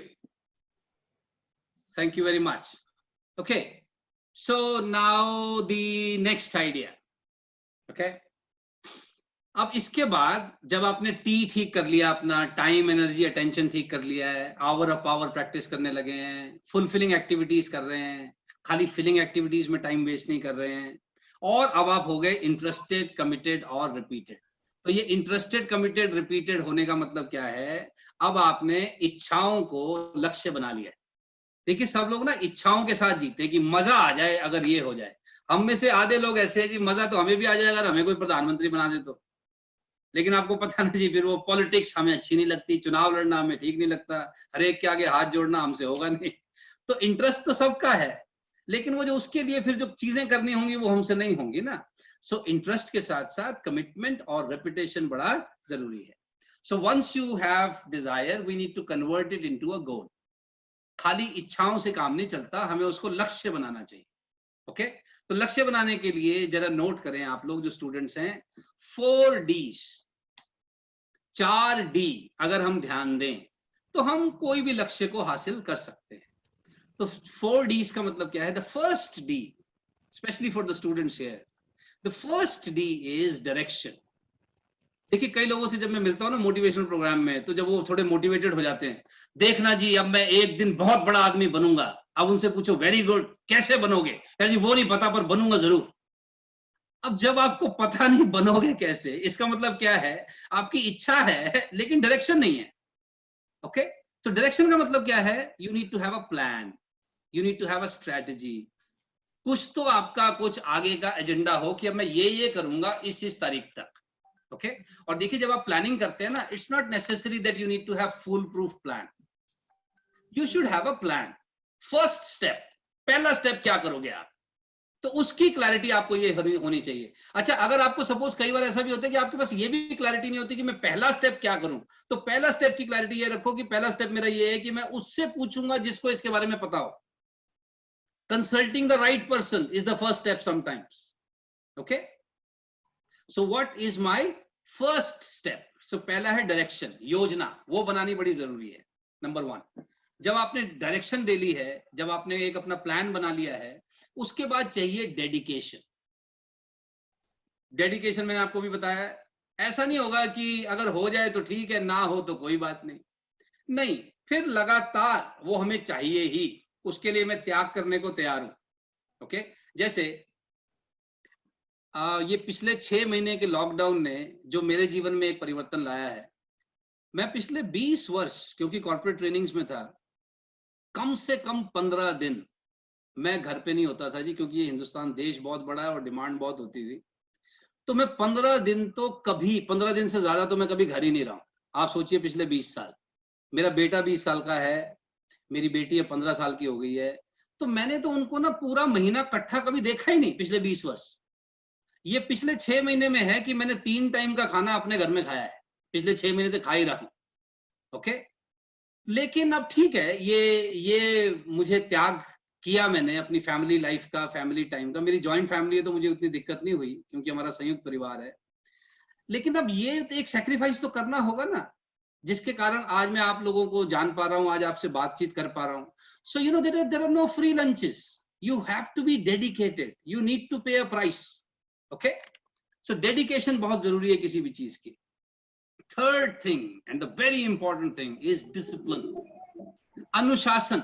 very much. Okay, so now the next idea. Okay, अब इसके बाद जब आपने टी ठीक कर लिया, अपना टाइम, एनर्जी, अटेंशन ठीक कर लिया है, आवर ऑफ पावर प्रैक्टिस करने लगे हैं, फुलफिलिंग एक्टिविटीज कर रहे हैं, खाली फिलिंग एक्टिविटीज में टाइम वेस्ट नहीं कर रहे हैं, और अब आप हो गए इंटरेस्टेड, कमिटेड और रिपीटेड। तो ये इंटरेस्टेड, कमिटेड, रिपीटेड होने का मतलब क्या है? अब आपने इच्छाओं को लक्ष्य बना लिया है। देखिए, सब लोग ना इच्छाओं के साथ जीते हैं कि मजा आ जाए अगर ये हो जाए। हम में से आधे लोग ऐसे हैं जी, मजा तो हमें भी आ जाए अगर हमें कोई प्रधानमंत्री बना दे तो, लेकिन आपको पता नहीं जी, फिर वो पॉलिटिक्स हमें अच्छी नहीं लगती, चुनाव लड़ना हमें ठीक नहीं लगता, हर एक के आगे हाथ जोड़ना हमसे होगा नहीं। तो इंटरेस्ट तो सबका है, लेकिन वो जो उसके लिए फिर जो चीजें करनी होंगी वो हमसे नहीं होंगी ना। सो इंटरेस्ट के साथ साथ कमिटमेंट और रेपुटेशन बड़ा जरूरी है। So once you have desire, we need to convert it into a goal. खाली इच्छाओं से काम नहीं चलता, हमें उसको लक्ष्य बनाना चाहिए। ओके, तो लक्ष्य बनाने के लिए जरा नोट करें आप लोग जो स्टूडेंट्स हैं, 4 Ds, 4 D अगर हम ध्यान दें तो हम कोई भी लक्ष्य को हासिल कर सकते हैं। तो 4 Ds का मतलब क्या है? The first D, specially for the students here, the first D is direction. देखिए, कई लोगों से जब मैं मिलता हूं ना मोटिवेशनल प्रोग्राम में, तो जब वो थोड़े मोटिवेटेड हो जाते हैं, देखना जी अब मैं एक दिन बहुत बड़ा आदमी बनूंगा, अब उनसे पूछो वेरी गुड, कैसे बनोगे? यार जी वो नहीं पता, पर बनूंगा जरूर। अब जब आपको पता नहीं बनोगे कैसे, इसका मतलब क्या है? आपकी इच्छा है लेकिन डायरेक्शन नहीं है। ओके, तो डायरेक्शन का मतलब क्या है? You need to have a plan, you need to have a strategy. कुछ तो आपका कुछ आगे का एजेंडा हो कि अब मैं ये करूंगा इस तारीख तक। ओके, और देखिए, जब आप प्लानिंग करते हैं ना, it's not necessary that you need to have full proof plan, you should have a plan. First step, पहला स्टेप क्या करोगे आप? तो उसकी क्लैरिटी आपको ये होनी चाहिए। अच्छा, अगर आपको सपोज कई बार ऐसा भी होता है कि आपके पास ये भी क्लैरिटी नहीं होती कि मैं पहला स्टेप क्या करूं, तो पहला स्टेप की क्लैरिटी ये रखो कि पहला स्टेप मेरा ये है कि मैं उससे पूछूंगा जिसको इसके बारे में पता हो। Consulting the right person is the first step sometimes. Okay, so what is my first step? So पहला है डायरेक्शन, योजना, वो बनानी बड़ी जरूरी है। नंबर 1, जब आपने डायरेक्शन ले ली है, जब आपने एक अपना प्लान बना लिया है, उसके बाद चाहिए डेडिकेशन। डेडिकेशन मैंने आपको भी बताया, ऐसा नहीं होगा कि अगर हो जाए तो ठीक है, ना हो तो कोई बात नहीं। नहीं, फिर लगातार वो हमें चाहिए ही, उसके लिए मैं त्याग करने को तैयार हूं। ओके, जैसे ये पिछले 6 महीने के लॉकडाउन ने जो मेरे जीवन में एक परिवर्तन लाया है, मैं पिछले 20 वर्ष, क्योंकि कॉर्पोरेट ट्रेनिंग्स में था, कम से कम 15 दिन मैं घर पे नहीं होता था जी, क्योंकि ये हिंदुस्तान देश बहुत बड़ा है और डिमांड बहुत होती थी। तो मैं 15 दिन तो कभी, 15 दिन से ज्यादा तो मैं कभी घर ही नहीं रहा हूं। आप सोचिए, पिछले 20 साल, मेरा बेटा 20 साल का है, मेरी बेटी अब 15 साल की हो गई है, तो मैंने तो उनको ना पूरा महीना इकट्ठा कभी देखा ही नहीं पिछले 20 वर्ष। ये पिछले 6 महीने में है कि मैंने 3 टाइम का खाना अपने घर में खाया है, पिछले 6 महीने से खा ही रहा हूं। ओके, लेकिन अब ठीक है, ये मुझे त्याग किया मैंने अपनी फैमिली लाइफ का, फैमिली टाइम का। मेरी जॉइंट फैमिली है तो मुझे उतनी दिक्कत नहीं हुई, क्योंकि हमारा संयुक्त परिवार है। लेकिन अब ये तो एक सैक्रिफाइस तो करना होगा ना, जिसके कारण आज मैं आप लोगों को जान पा रहा हूं, आज आपसे बातचीत कर पा रहा हूं। So you know, there are no free lunches, you have to be dedicated, you need to pay a price. Okay, so dedication बहुत जरूरी है किसी भी चीज की। Third thing and the very important thing is discipline, अनुशासन।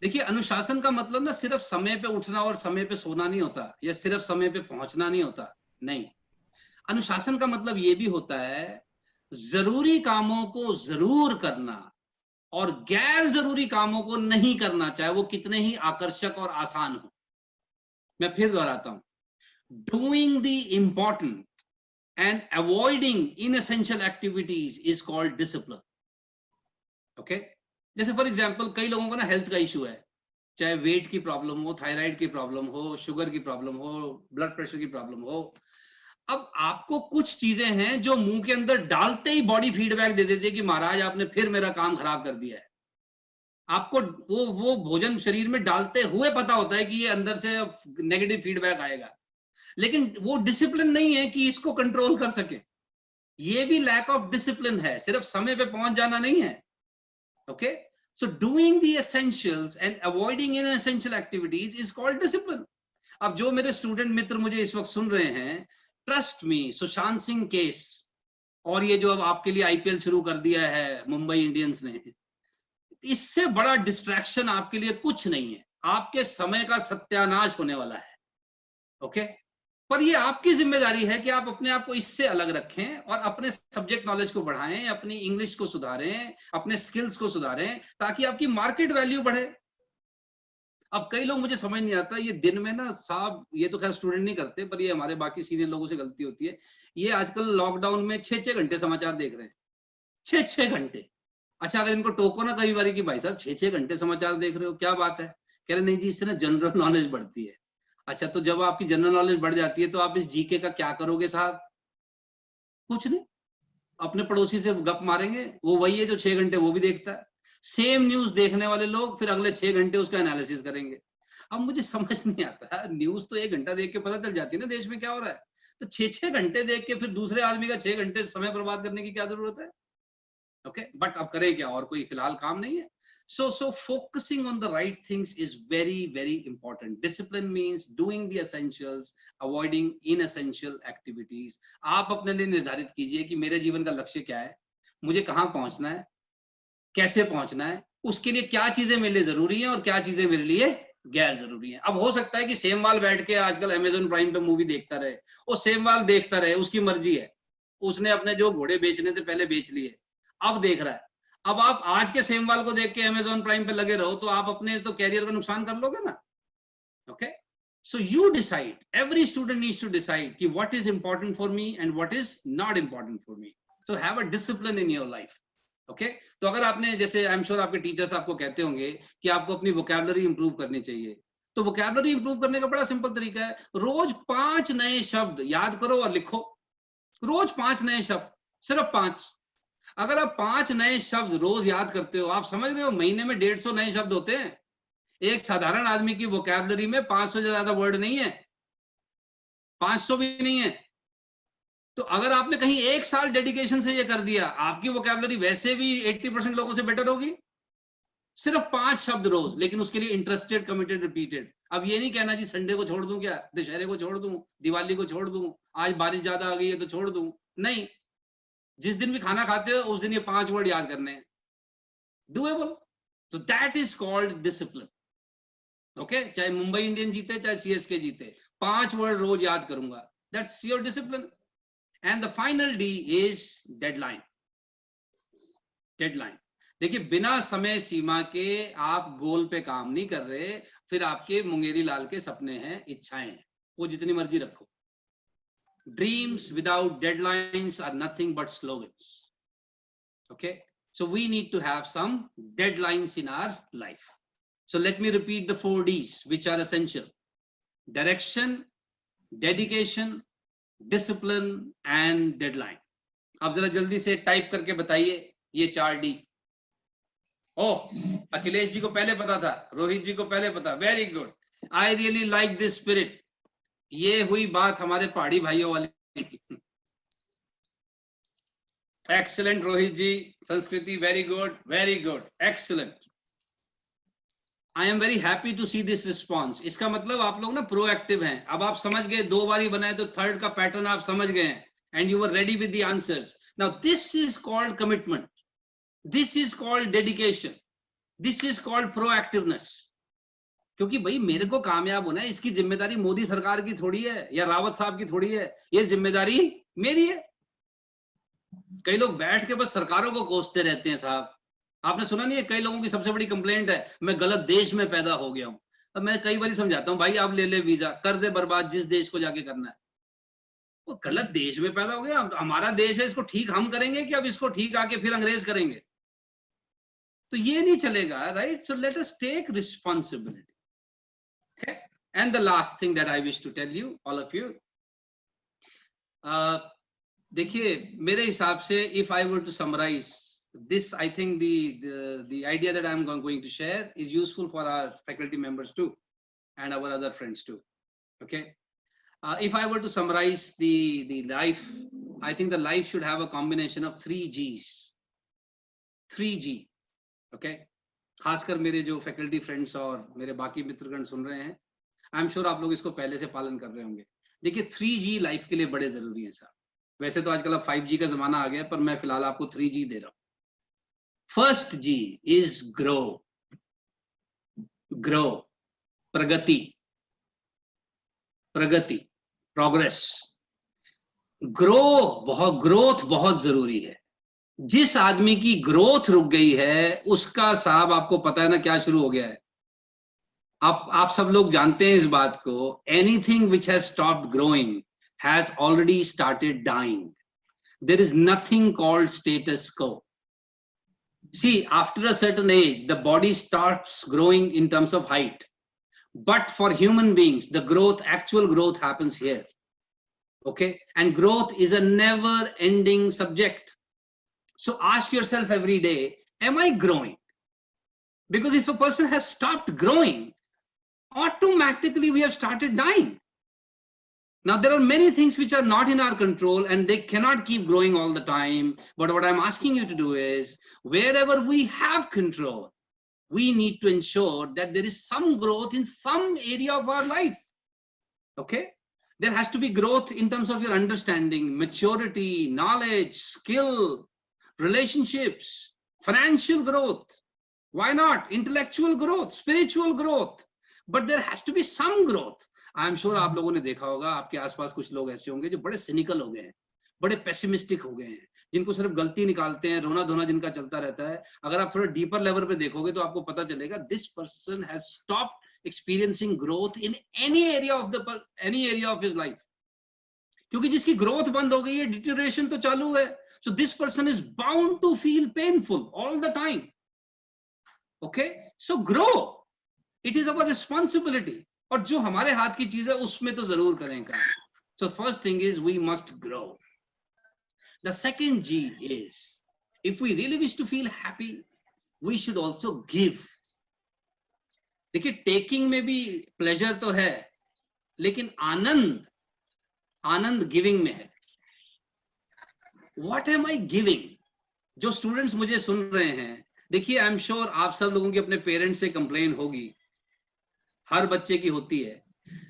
देखिए, अनुशासन का मतलब ना सिर्फ समय पे उठना और समय पे सोना नहीं होता, या सिर्फ समय पे पहुंचना नहीं होता। नहीं, अनुशासन का मतलब ये भी होता है जरूरी कामों को जरूर करना और गैर जरूरी कामों को नहीं करना, चाहे वो कितने ही आकर्षक और आसान हो। मैं फिर दोहराता हूं, doing the important and avoiding inessential activities is called discipline. Okay, जैसे फॉर एग्जांपल कई लोगों को ना हेल्थ का इशू है, चाहे वेट की प्रॉब्लम हो, थायराइड की प्रॉब्लम हो, शुगर की प्रॉब्लम हो, ब्लड प्रेशर की प्रॉब्लम हो। अब आपको कुछ चीजें हैं जो मुंह के अंदर डालते ही बॉडी फीडबैक दे देती है कि महाराज आपने फिर मेरा काम खराब कर दिया है। आपको वो भोजन शरीर में डालते हुए पता होता है कि ये अंदर से नेगेटिव फीडबैक आएगा, लेकिन वो डिसिप्लिन नहीं है कि इसको कंट्रोल कर सके। ये भी लैक ऑफ डिसिप्लिन है, सिर्फ समय पे पहुंच जाना नहीं है। Okay, so doing the essentials and avoiding inessential activities is called discipline. अब जो मेरे स्टूडेंट मित्र मुझे इस वक्त सुन रहे हैं, trust me, Sushant Singh case और ये जो अब आपके लिए आईपीएल शुरू कर दिया है मुंबई इंडियंस ने, इससे बड़ा डिस्ट्रैक्शन आपके लिए कुछ नहीं है। आपके समय का सत्यानाश होने वाला है। ओके, पर ये आपकी जिम्मेदारी है कि आप अपने आप को इससे अलग रखें और अपने सब्जेक्ट नॉलेज को बढ़ाएं, अपनी इंग्लिश को सुधारें, अपने स्किल्स को सुधारें, ताकि आपकी मार्केट वैल्यू बढ़े। अब कई लोग, मुझे समझ नहीं आता, ये दिन में ना साहब, ये तो खैर स्टूडेंट नहीं करते, पर ये हमारे बाकी सीनियर लोगों से गलती होती है, ये आजकल लॉकडाउन में 6-6 घंटे समाचार देख रहे हैं। 6-6 घंटे। अच्छा, अगर इनको टोको ना कई बार कि भाई साहब 6-6 घंटे समाचार देख रहे हो, क्या बात है? कह रहे नहीं जी, इससे ना जनरल नॉलेज बढ़ती है। अच्छा, तो जब आपकी जनरल नॉलेज बढ़ जाती है तो आप इस जीके का क्या करोगे साहब? कुछ नहीं, अपने पड़ोसी से गप मारेंगे, वो वही है जो 6 घंटे वो भी देखता है। सेम न्यूज देखने वाले लोग फिर अगले 6 घंटे उसका एनालिसिस करेंगे। अब मुझे समझ नहीं आता, न्यूज तो 1 घंटा देख के पता चल जाती है ना देश में क्या हो रहा है, तो 6-6 घंटे देख के फिर दूसरे आदमी का 6 घंटे समय बर्बाद करने की क्या जरूरत है? ओके, बट अब करें क्या, और कोई फिलहाल काम नहीं है। So focusing on the right things is very important. Discipline means doing the essentials, avoiding inessential activities. आप अपने लिए निर्धारित कीजिए कि मेरे जीवन का लक्ष्य क्या है, मुझे कहाँ पहुंचना है, कैसे पहुंचना है, उसके लिए क्या चीजें मेरे लिए जरूरी हैं और क्या चीजें मेरे लिए गैर जरूरी हैं। अब हो सकता है कि सेमवाल बैठ के आजकल अमेजोन प्राइम पे मूवी देखता रहे, वो सेमवाल देखता रहे, उसकी मर्जी है, उसने अपने जो घोड़े बेचने थे पहले बेच लिए, अब देख रहा है। अब आप आज के सेमवाल को देख के अमेजोन प्राइम पे लगे रहो तो आप अपने तो कैरियर का नुकसान कर लोगे ना। Okay, so you decide, every student needs to decide कि what is important for me and what is not important for me. So have a discipline in your life. Okay, तो अगर आपने, जैसे आई एम श्योर आपके teachers आपको कहते होंगे कि आपको अपनी वोकैबुलरी इंप्रूव करनी चाहिए, तो वोकैबुलरी इंप्रूव करने का बड़ा सिंपल तरीका है, रोज 5 नए शब्द याद करो और लिखो, रोज 5 नए शब्द, सिर्फ 5। अगर आप 5 नए शब्द रोज याद करते हो, आप समझ रहे हो महीने में 150 नए शब्द होते हैं। एक साधारण आदमी की वोकैबुलरी में 500 से ज्यादा वर्ड नहीं है, 500 भी नहीं है। तो अगर आपने कहीं 1 साल डेडिकेशन से ये कर दिया, आपकी वोकैबुलरी वैसे भी 80% लोगों से बेटर होगी। सिर्फ 5 शब्द रोज, लेकिन उसके लिए इंटरेस्टेड, कमिटेड, रिपीटेड। अब ये नहीं कहना जी संडे को छोड़ दूं, क्या दशहरे को छोड़ दूं, दिवाली को छोड़ दूं, आज बारिश ज्यादा आ गई है तो छोड़ दूं, नहीं। जिस दिन भी खाना खाते हो उस दिन ये 5 वर्ड याद करने हैं, डूएबल। तो that is called discipline. Okay, चाहे मुंबई इंडियन जीते चाहे सीएसके जीते, 5 वर्ड रोज याद करूंगा, that's your discipline. And the final D is deadline. Deadline, देखिए बिना समय सीमा के आप गोल पे काम नहीं कर रहे, फिर आपके मुंगेरी लाल के सपने हैं, इच्छाएं हैं, वो जितनी मर्जी रखो। Dreams without deadlines are nothing but slogans. Okay, so we need to have some deadlines in our life. So let me repeat the 4 Ds which are essential: direction, dedication, discipline and deadline. अब जरा जल्दी से type करके बताइए ये 4 D. ओह, अखिलेश जी को पहले पता था, रोहित जी को पहले पता, very good, I really like this spirit. ये हुई बात हमारे पहाड़ी भाइयों वाली। Excellent Rohit ji, Sanskriti very good, excellent. I am very happy to see this response. इसका मतलब आप लोग ना प्रोएक्टिव हैं। अब आप समझ गए, 2 बार ही बनाए तो 3rd का पैटर्न आप समझ गए हैं, and you were ready with the answers. Now this is called commitment, this is called dedication, this is called proactiveness. क्योंकि भाई मेरे को कामयाब होना है, इसकी जिम्मेदारी मोदी सरकार की थोड़ी है या रावत साहब की थोड़ी है, ये जिम्मेदारी मेरी है। कई लोग बैठ के बस सरकारों को कोसते रहते हैं साहब। आपने सुना नहीं है, कई लोगों की सबसे बड़ी कंप्लेंट है मैं गलत देश में पैदा हो गया हूं। अब मैं कई बार समझाता हूं, भाई आप ले ले वीजा, कर दे बर्बाद जिस देश को जाके करना है। वो गलत देश में पैदा हो गया, हमारा देश है, इसको ठीक हम करेंगे कि अब इसको ठीक आके फिर अंग्रेज करेंगे? तो ये नहीं चलेगा, right? So let us take responsibility. Okay, and the last thing that I wish to tell you, all of you, देखिए मेरे हिसाब से if I were to summarize this, I think the idea that I'm going to share is useful for our faculty members too and our other friends too. Okay, if I were to summarize the life, I think the life should have a combination of 3 G's. 3G. Okay, खासकर मेरे जो faculty friends और मेरे बाकी मित्रगण सुन रहे हैं, आई am sure आप लोग इसको पहले से पालन कर रहे होंगे। देखिए 3G लाइफ के लिए बड़े जरूरी है साहब। वैसे तो आजकल अब 5G का जमाना आ गया, पर मैं फिलहाल आपको 3G दे रहा हूं। First G is grow. Grow, Pragati, Pragati, progress. Growth बहुत जरूरी है। जिस आदमी की ग्रोथ रुक गई है, उसका साहब आपको पता है ना क्या शुरू हो गया है? आप सब लोग जानते हैं इस बात को, anything which has stopped growing has already started dying. There is nothing called status quo. See, after a certain age the body starts growing in terms of height, but for human beings the growth, actual growth happens here. Okay, and growth is a never ending subject. So ask yourself every day, am I growing? Because if a person has stopped growing, automatically we have started dying. Now there are many things which are not in our control and they cannot keep growing all the time. But what I'm asking you to do is, wherever we have control, we need to ensure that there is some growth in some area of our life. Okay, there has to be growth in terms of your understanding, maturity, knowledge, skill, relationships, financial growth, why not intellectual growth, spiritual growth, but there has to be some growth. I am sure आप लोगों ने देखा होगा, आपके आसपास कुछ लोग ऐसे होंगे जो बड़े cynical हो गए हैं, बड़े पेसिमिस्टिक हो गए हैं, जिनको सिर्फ गलती निकालते हैं, रोना धोना जिनका चलता रहता है। अगर आप थोड़ा डीपर लेवल पे देखोगे तो आपको पता चलेगा this person has stopped experiencing growth in any area of his life. क्योंकि जिसकी ग्रोथ बंद हो गई है, डिटेरियोरेशन तो चालू है। So this person is bound to feel painful all the time. Okay, so grow, it is our responsibility, और जो हमारे हाथ की चीज है उसमें तो जरूर करें काम. So first thing is we must grow. The second G is, if we really wish to feel happy, we should also give. देखिए टेकिंग में भी प्लेजर तो है, लेकिन आनंद गिविंग में है. What am I giving? जो स्टूडेंट्स मुझे सुन रहे हैं, देखिए आई एम श्योर आप सब लोगों की अपने पेरेंट्स से कंप्लेन होगी, हर बच्चे की होती है,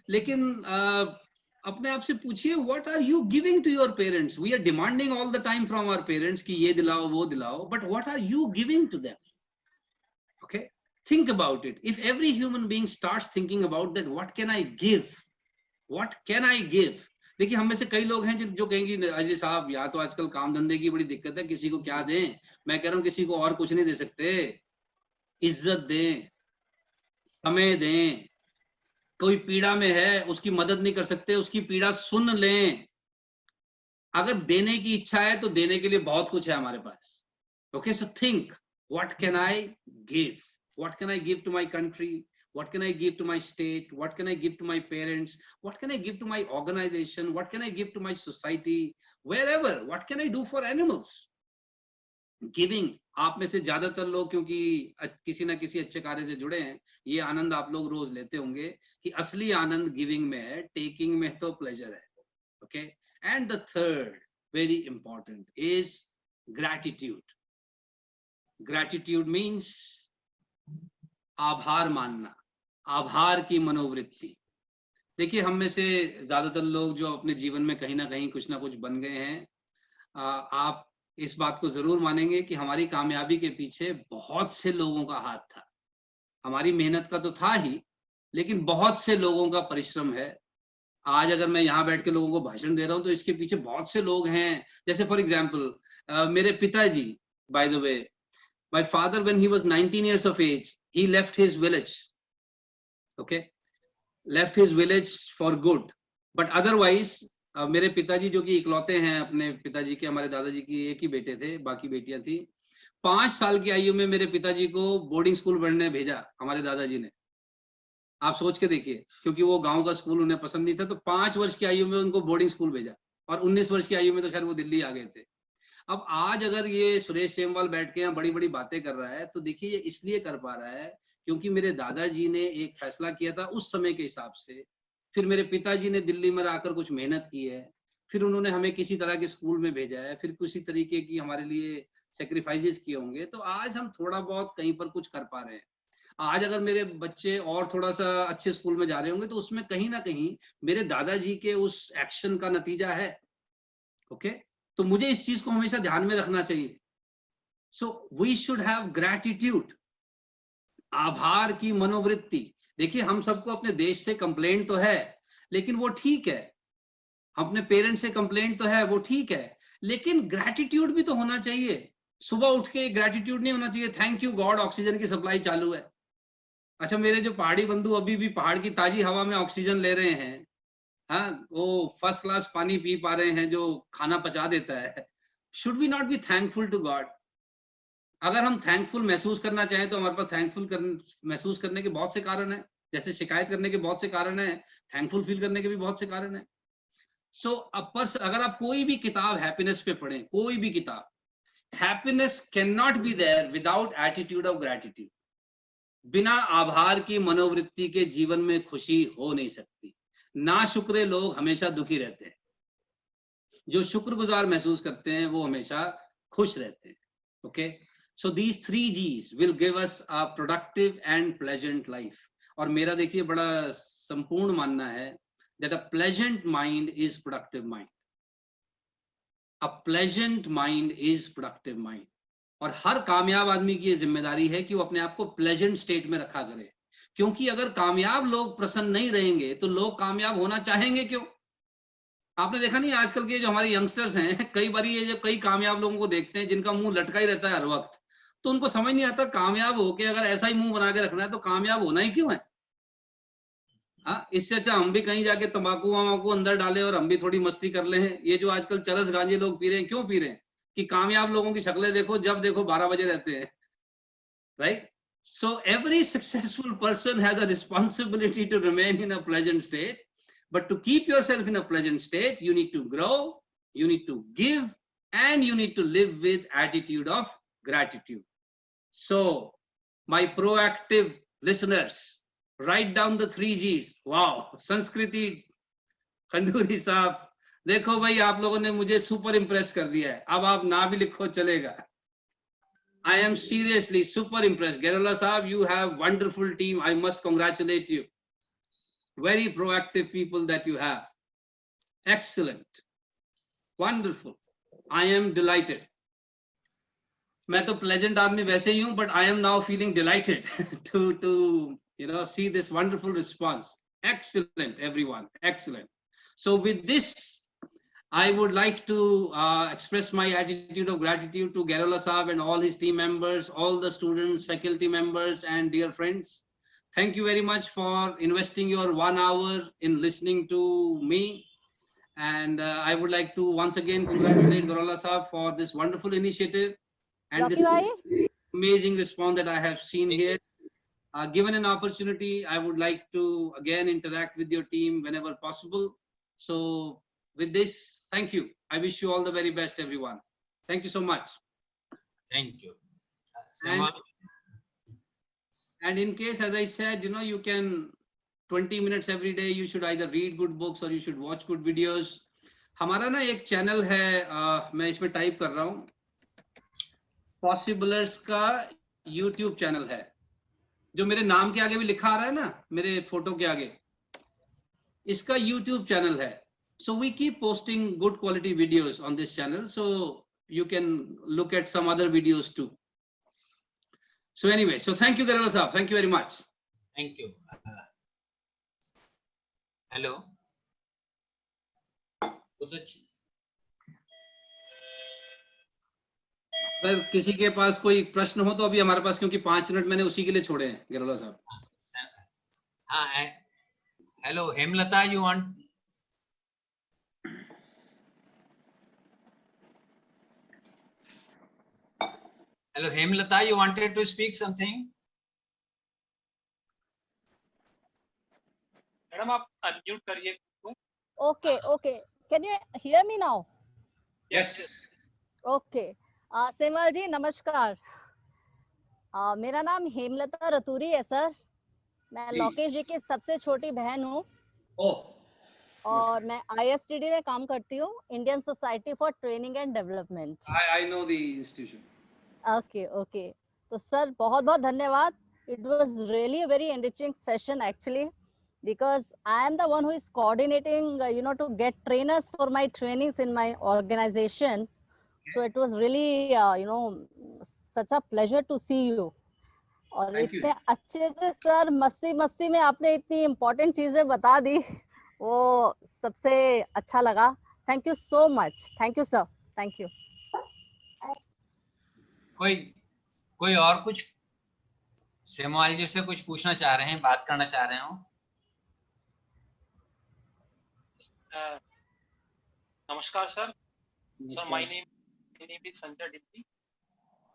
लेकिन अपने आप से पूछिए, what are you giving to your parents? We are demanding all the time from our parents कि ये दिलाओ वो दिलाओ, but what are you giving to them? Okay, think about it. If every human being starts thinking about that, what can I give, what can I give? देखिए हम में से कई लोग हैं जो कहेंगे अजय साहब यहाँ तो आजकल काम धंधे की बड़ी दिक्कत है, किसी को क्या दें? मैं कह रहा हूँ किसी को और कुछ नहीं दे सकते, इज्जत दें, समय दें. कोई पीड़ा में है, उसकी मदद नहीं कर सकते, उसकी पीड़ा सुन लें. अगर देने की इच्छा है तो देने के लिए बहुत कुछ है हमारे पास. Okay, so think, what can I give? What can I give to my country? What can I give to my state? What can I give to my parents? What can I give to my organization? What can I give to my society? Wherever, what can I do for animals? Giving, आप में से ज्यादातर लोग क्योंकि किसी ना किसी अच्छे कार्य से जुड़े हैं, ये आनंद आप लोग रोज लेते होंगे कि असली आनंद गिविंग में है, टेकिंग में तो प्लेजर है. Okay, and the third very important is gratitude. Gratitude means आभार मानना, आभार की मनोवृत्ति. देखिए हम में से ज्यादातर लोग जो अपने जीवन में कहीं ना कहीं कुछ ना कुछ बन गए हैं, आप इस बात को जरूर मानेंगे कि हमारी कामयाबी के पीछे बहुत से लोगों का हाथ था. हमारी मेहनत का तो था ही, लेकिन बहुत से लोगों का परिश्रम है. आज अगर मैं यहाँ बैठ के लोगों को भाषण दे रहा हूँ तो इसके पीछे बहुत से लोग हैं. जैसे फॉर एग्जाम्पल मेरे पिताजी, by the way, my father when he was 19 years of age, he left his village. Okay, left his village for good. But otherwise मेरे पिताजी जो कि इकलौते हैं अपने पिताजी के, हमारे दादाजी की एक ही बेटे थे, बाकी बेटियां थी. 5 साल की आयु में मेरे पिताजी को बोर्डिंग स्कूल पढ़ने भेजा हमारे दादाजी ने. आप सोच के देखिए, क्योंकि वो गांव का स्कूल उन्हें पसंद नहीं था, तो 5 वर्ष की आयु में उनको बोर्डिंग स्कूल भेजा, और 19 वर्ष की आयु में तो खैर वो दिल्ली आ गए थे. अब आज अगर ये सुरेश सेमवाल बैठ के यहाँ बड़ी बड़ी बातें कर रहा है, तो देखिए ये इसलिए कर पा रहा है क्योंकि मेरे दादाजी ने एक फैसला किया था उस समय के हिसाब से. फिर मेरे पिताजी ने दिल्ली में आकर कुछ मेहनत की है, फिर उन्होंने हमें किसी तरह के स्कूल में भेजा है, फिर किसी तरीके की हमारे लिए सेक्रीफाइसेस किए होंगे, तो आज हम थोड़ा बहुत कहीं पर कुछ कर पा रहे हैं. आज अगर मेरे बच्चे और थोड़ा सा अच्छे स्कूल में जा रहे होंगे तो उसमें कहीं ना कहीं मेरे दादाजी के उस एक्शन का नतीजा है. ओके, तो मुझे इस चीज को हमेशा ध्यान में रखना चाहिए. So we should have gratitude, आभार की मनोवृत्ति. देखिए हम सबको अपने देश से कंप्लेंट तो है, लेकिन वो ठीक है, अपने पेरेंट्स से कंप्लेंट तो है, वो ठीक है, लेकिन ग्रैटिट्यूड भी तो होना चाहिए. सुबह उठ के ग्रैटिट्यूड नहीं होना चाहिए, थैंक यू गॉड ऑक्सीजन की सप्लाई चालू है. अच्छा, मेरे जो पहाड़ी बंधु अभी भी पहाड़ की ताजी हवा में ऑक्सीजन ले रहे हैं, हाँ, वो फर्स्ट क्लास पानी पी पा रहे हैं जो खाना पचा देता है, should we not be thankful to God? अगर हम थैंकफुल महसूस करना चाहें तो हमारे पास महसूस करने के बहुत से कारण हैं. जैसे शिकायत करने के बहुत से कारण हैं, थैंकफुल फील करने के भी बहुत से कारण हैं. सो अगर आप कोई भी किताब हैप्पीनेस पे पढ़ें, कोई भी किताब, happiness can not be there without attitude of gratitude. बिना आभार की मनोवृत्ति के जीवन में खुशी हो नहीं सकती. नाशुक्रे लोग हमेशा दुखी रहते हैं, जो शुक्रगुजार महसूस करते हैं वो हमेशा खुश रहते हैं. Okay, so these 3 G's will give us a productive and pleasant life. और मेरा देखिए बड़ा संपूर्ण मानना है that a pleasant mind is productive mind. A pleasant mind is productive mind. और हर कामयाब आदमी की ये जिम्मेदारी है कि वो अपने आप को प्लेजेंट स्टेट में रखा करे, क्योंकि अगर कामयाब लोग प्रसन्न नहीं रहेंगे तो लोग कामयाब होना चाहेंगे क्यों? आपने देखा नहीं आजकल के जो हमारे यंगस्टर्स हैं, कई बार ये जब कई कामयाब लोगों को देखते हैं जिनका मुंह लटका ही रहता है हर वक्त, तो उनको समझ नहीं आता कामयाब होके अगर ऐसा ही मुंह बना के रखना है तो कामयाब होना ही क्यों है? हाँ, इससे अच्छा हम भी कहीं जाके तंबाकू वमाकू अंदर डालें और हम भी थोड़ी मस्ती कर ले. ये जो आजकल चरस गांजे लोग पी रहे हैं, क्यों पी रहे हैं? कि कामयाब लोगों की शक्लें देखो, जब देखो 12 बजे रहते हैं, right? So every successful person has a responsibility to remain in a pleasant state. But to keep yourself in a pleasant state, you need to grow, you need to give, and you need to live with attitude of gratitude. So my proactive listeners, write down the 3 Gs. Wow, Sanskriti, Khanduri साहब, देखो भाई आप लोगों ने मुझे super impress कर दिया है. अब आप ना भी लिखो चलेगा. I am seriously super impressed. Garola Saab, you have wonderful team. I must congratulate you. Very proactive people that you have. Excellent. Wonderful. I am delighted. मैं तो pleasant आदमी वैसे ही हूँ, but I am now feeling delighted to see this wonderful response. Excellent, everyone. Excellent. So with this, I would like to express my attitude of gratitude to Garola Saab and all his team members, all the students, faculty members, and dear friends. Thank you very much for investing your 1 hour in listening to me. And I would like to once again congratulate Garola Saab for this wonderful initiative and this amazing response that I have seen here. Given an opportunity, I would like to again interact with your team whenever possible. So with this, thank you. I wish you all the very best, everyone. Thank you so much. Thank you. And in case, as I said, you can 20 minutes every day, you should either read good books or you should watch good videos. हमारा ना एक channel है, मैं इसमें type कर रहा हूँ, पॉसिबलर्स का यूट्यूब चैनल है, जो मेरे नाम के आगे भी लिखा आ रहा है ना, मेरे फोटो के आगे, इसका यूट्यूब चैनल है. So we keep posting good quality videos on this channel, so you can look at some other videos too. So anyway, so thank you, Garola Saab. Thank you very much. Thank you. Hello. अगर किसी के पास कोई प्रश्न हो तो अभी हमारे पास, क्योंकि 5 मिनट मैंने उसी के लिए छोड़े हैं, गरोला साहब. हाँ, hello, Hemlata, you want? Hello, Hemlata, you wanted to speak something? Madam, आप unmute करिए. Okay, okay. Can you hear me now? Yes. Okay. Semwal जी नमस्कार. मेरा नाम हेमलता रतूरी है सर. मैं लोकेश जी की सबसे छोटी बहन हूँ. और मैं ISTD में काम करती हूँ, Indian society for training and development. I know the institution. Okay, okay. तो सर बहुत बहुत धन्यवाद. It was really a very enriching session actually, because I am the one who is coordinating, to get trainers for my trainings in my organization. So it was really, such a pleasure to see you. और इतने अच्छे से sir मस्ती में आपने इतनी important चीजें बता दी, वो सबसे अच्छा लगा. Thank you so much. Thank you sir. Thank you. कोई और कुछ सेमवाल जी से कुछ पूछना चाह रहे हैं, बात करना चाह रहे हो? नमस्कार sir. So my name is Sanjay Dimpi.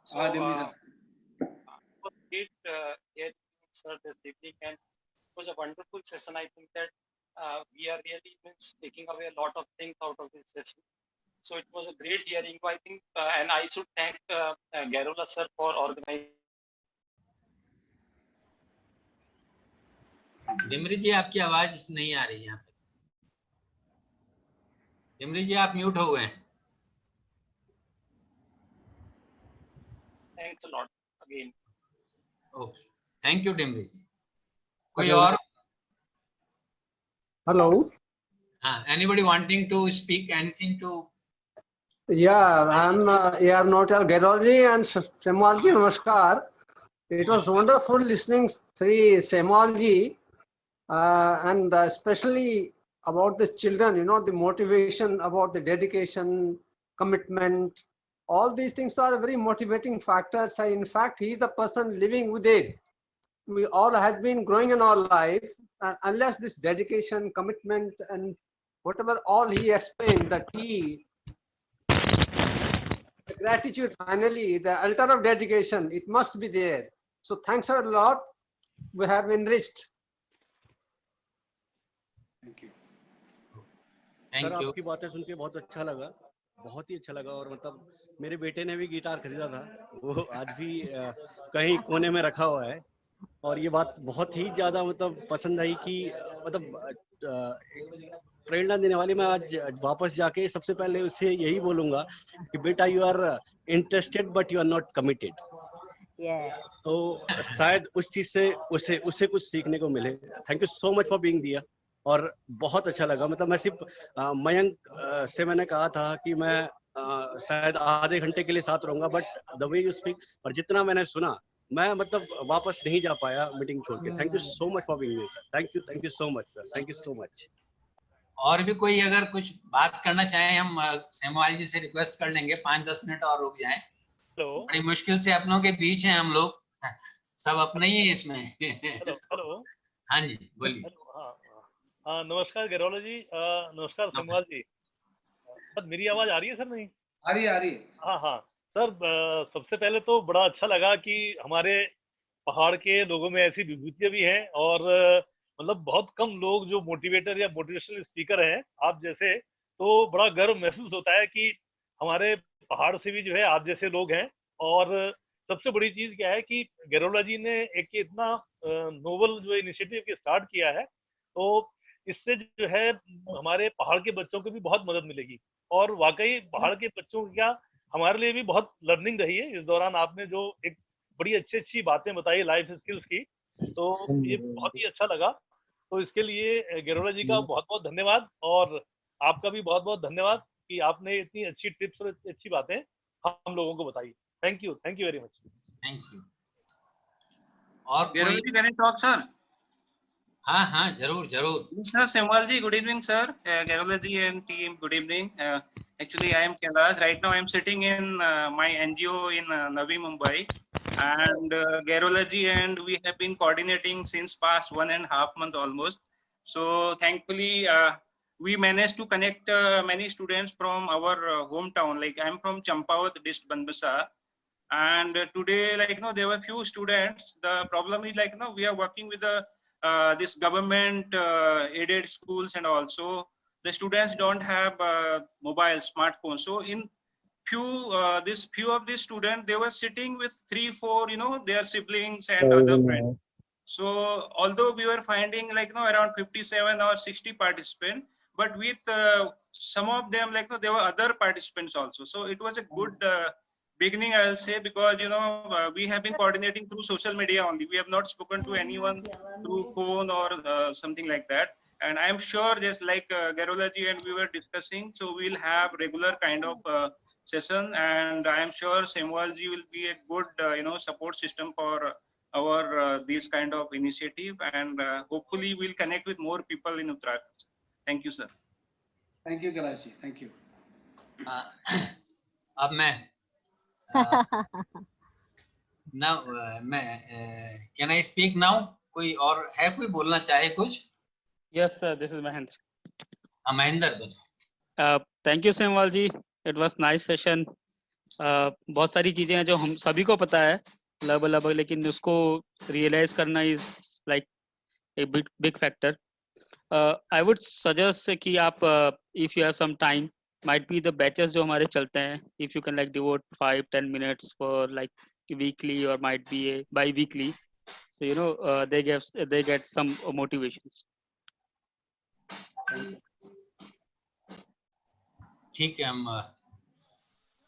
So it was great hearing sir this evening, and it was a wonderful session. I think that we are really taking away a lot of things out of this session. So it was a great hearing. I think, and I should thank Garola sir for organizing. Dimri ji, आपकी आवाज नहीं आ रही है. डिमरी जी, आप mute हो गए हैं. Thanks a lot again. Okay. Thank you, Dimri जी. कोई और? Hello. Anybody wanting to speak anything to? Yeah, I'm A.R. Notel Garola and Semal ji. Namaskar. It was wonderful listening Sri Semal ji, and especially about the children, the motivation, about the dedication, commitment. All these things are very motivating factors. In fact, he is the person living with it. We all have been growing in our life, unless this dedication, commitment, and whatever all he explained, the gratitude, finally, the altar of dedication, it must be there. So thanks a lot. We have enriched. Thank you. Thank sir you. आपकी बातें सुन के बहुत अच्छा लगा, बहुत ही अच्छा लगा। और मतलब मेरे बेटे ने भी गिटार खरीदा था, वो आज भी कहीं कोने में रखा हुआ है। और ये बात बहुत ही ज्यादा मतलब पसंद आई कि मतलब प्रेरणा देने वाली। मैं आज वापस जाके सबसे पहले उसे यही बोलूंगा कि बेटा you are interested but you are not committed. Yes. तो शायद उस चीज से उसे कुछ सीखने को मिले। Thank you so much for being दिया। और बहुत अच्छा लगा। मतलब मैं सिर्फ मयंक से मैंने कहा था कि मैं शायद आधे घंटे के लिए साथ रहूंगा, but the way you speak और जितना मैंने सुना, मैं मतलब वापस नहीं जा पाया मीटिंग छोड़ के। Thank you so much for being here sir. Thank you so much sir. Thank you so much. और भी कोई अगर कुछ बात करना चाहे, हम सेमवाल जी से रिक्वेस्ट कर लेंगे 5-10 मिनट और रुक जाएं। हेलो बड़ी मुश्किल से अपनों के बीच हैं हम लोग, सब अपने ही हैं इसमें। हेलो हेलो हाँ जी बोलिए। हेलो। हाँ नमस्कार गैरोला जी, नमस्कार सेमवाल जी। सर मेरी आवाज आ रही है? सर नहीं आ रही है। हाँ हाँ सर, सबसे पहले तो बड़ा अच्छा लगा कि हमारे पहाड़ के लोगों में ऐसी विभूतियां भी हैं, और मतलब बहुत कम लोग जो मोटिवेटर या मोटिवेशनल स्पीकर हैं आप जैसे, तो बड़ा गर्व महसूस होता है कि हमारे पहाड़ से भी जो है आप जैसे लोग हैं। और सबसे बड़ी चीज क्या है कि गैरोला जी ने एक इतना नोबल जो इनिशिएटिव के स्टार्ट किया है, तो इससे जो है हमारे पहाड़ के बच्चों को भी बहुत मदद मिलेगी। और वाकई पहाड़ के बच्चों की क्या, हमारे लिए भी बहुत लर्निंग रही है इस दौरान। आपने जो एक बड़ी अच्छी बातें बताई लाइफ स्किल्स की, तो ये बहुत ही अच्छा लगा। तो इसके लिए गैरोला जी का बहुत बहुत धन्यवाद, और आपका भी बहुत बहुत धन्यवाद कि आपने इतनी अच्छी टिप्स और अच्छी बातें हम लोगों को बताई। Thank you very much. Thank you. और Geraula कोई? ji, can I talk, sir? हाँ हाँ जरूर जरूर। Sir Semal ji, good evening, sir. Geraula ji and team, good evening. Actually, I am Kailash. Right now, I am sitting in my NGO in Navi Mumbai, and Geraula ji and we have been coordinating since past 1.5 months almost. So thankfully, we managed to connect many students from our hometown. Like I am from Champawat district, Banbasa. And today, like there were few students. The problem is we are working with the this government aided schools, and also the students don't have mobile smartphones. So in few of these students, they were sitting with 3-4 their siblings and other friends. So although we were finding around 57 or 60 participants, but with some of them there were other participants also. So it was a good beginning, I'll say, because we have been coordinating through social media only. We have not spoken to anyone through phone or something like that. And I'm sure, just like Gairola ji and we were discussing, so we'll have regular kind of session, and I'm sure Semal ji will be a good support system for our this kind of initiative, and hopefully we'll connect with more people in Uttarakhand. Thank you, sir. Thank you, Kailash ji. Thank you. अब मैं now मैं can I speak now? कोई और है, कोई बोलना चाहे कुछ? Yes, sir. This is Mahendra. Mahendra बताओ। Thank you, Semal ji. It was nice session. बहुत सारी चीजें हैं जो हम सभी को पता है लगभग, लेकिन उसको रियलाइज करना is like a big factor. I would suggest कि आप if you have some time, might be the batches जो हमारे चलते हैं, if you can like devote 5-10 minutes for like weekly or might be bi-weekly, so they get some motivations. ठीक है, हम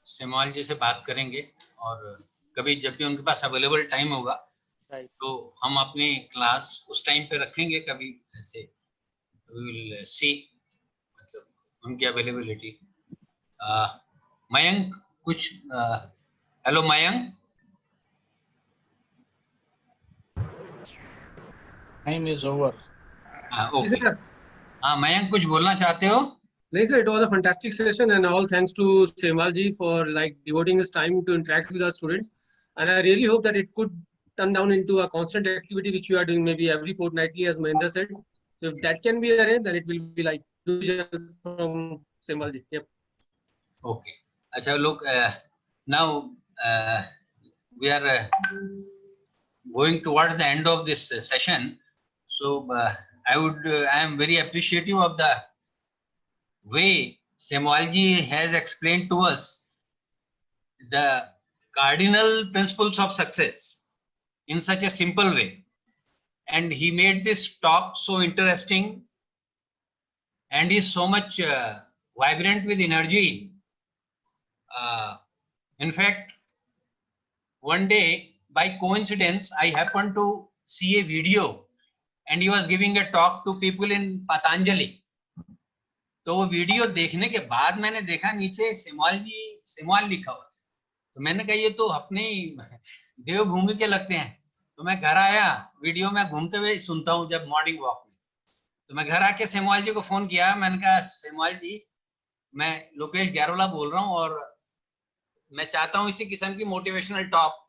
सेमवाल जी से बात करेंगे, और कभी जब भी उनके पास अवेलेबल टाइम होगा तो हम अपनी क्लास उस टाइम पे रखेंगे। कभी ऐसे विल सी, मतलब उनकी अवेलेबिलिटी। मयंक कुछ hello Mayank. Time is over. Okay. हाँ मयंक, कुछ बोलना चाहते हो? No, sir, it was a fantastic session, and all thanks to Semal ji for like devoting his time to interact with our students. And I really hope that it could turn down into a constant activity which you are doing maybe every fortnightly, as Mahendra said. So if that can be arranged, then it will be like huge help from Semal ji. Yep. Okay. अच्छा लोग, now we are going towards the end of this session. So I am very appreciative of the way Semalji has explained to us the cardinal principles of success in such a simple way. And he made this talk so interesting and is so much vibrant with energy. In fact, one day, by coincidence, I happened to see a video and he was giving a talk to people in Patanjali. तो वो video देखने के बाद मैंने देखा नीचे सेमवाल लिखा हुआ, तो मैंने कहा ये तो अपने ही देवभूमि के लगते हैं। तो मैं घर आया, वीडियो में घूमते हुए सुनता हूँ जब मॉर्निंग वॉक में। तो मैं घर आके सेमवाल जी को फोन किया, मैंने कहा सेमवाल जी, मैं लोकेश गैरोला बोल रहा हूँ और मैं चाहता हूँ इसी किस्म की मोटिवेशनल टॉक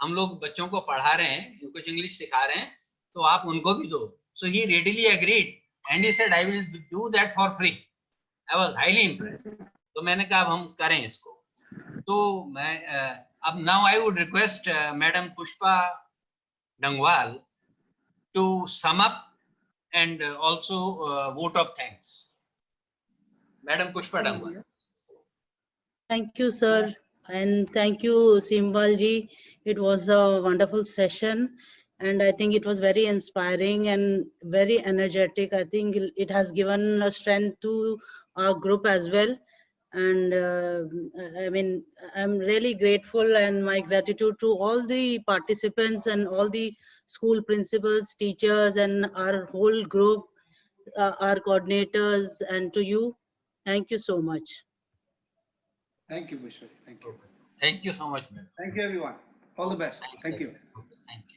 हम लोग बच्चों को पढ़ा रहे हैं, कुछ इंग्लिश सिखा रहे हैं, तो आप उनको भी दो। So he readily agreed and he said I will do that for free. I was highly impressed. तो मैंने कहा अब हम करें इसको। तो मैं अब now I would request Madam Pushpa Dangwal to sum up and also vote of thanks. Madam Pushpa Dangwal. Thank you, sir, and thank you, Semalji ji. It was a wonderful session, and I think it was very inspiring and very energetic. I think it has given a strength to our group as well. And I mean, I'm really grateful, and my gratitude to all the participants and all the school principals, teachers, and our whole group, our coordinators, and to you. Thank you so much. Thank you, Bushra. Thank you. Thank you so much, madam. Thank you, everyone. All the best. Thank you. Thank you.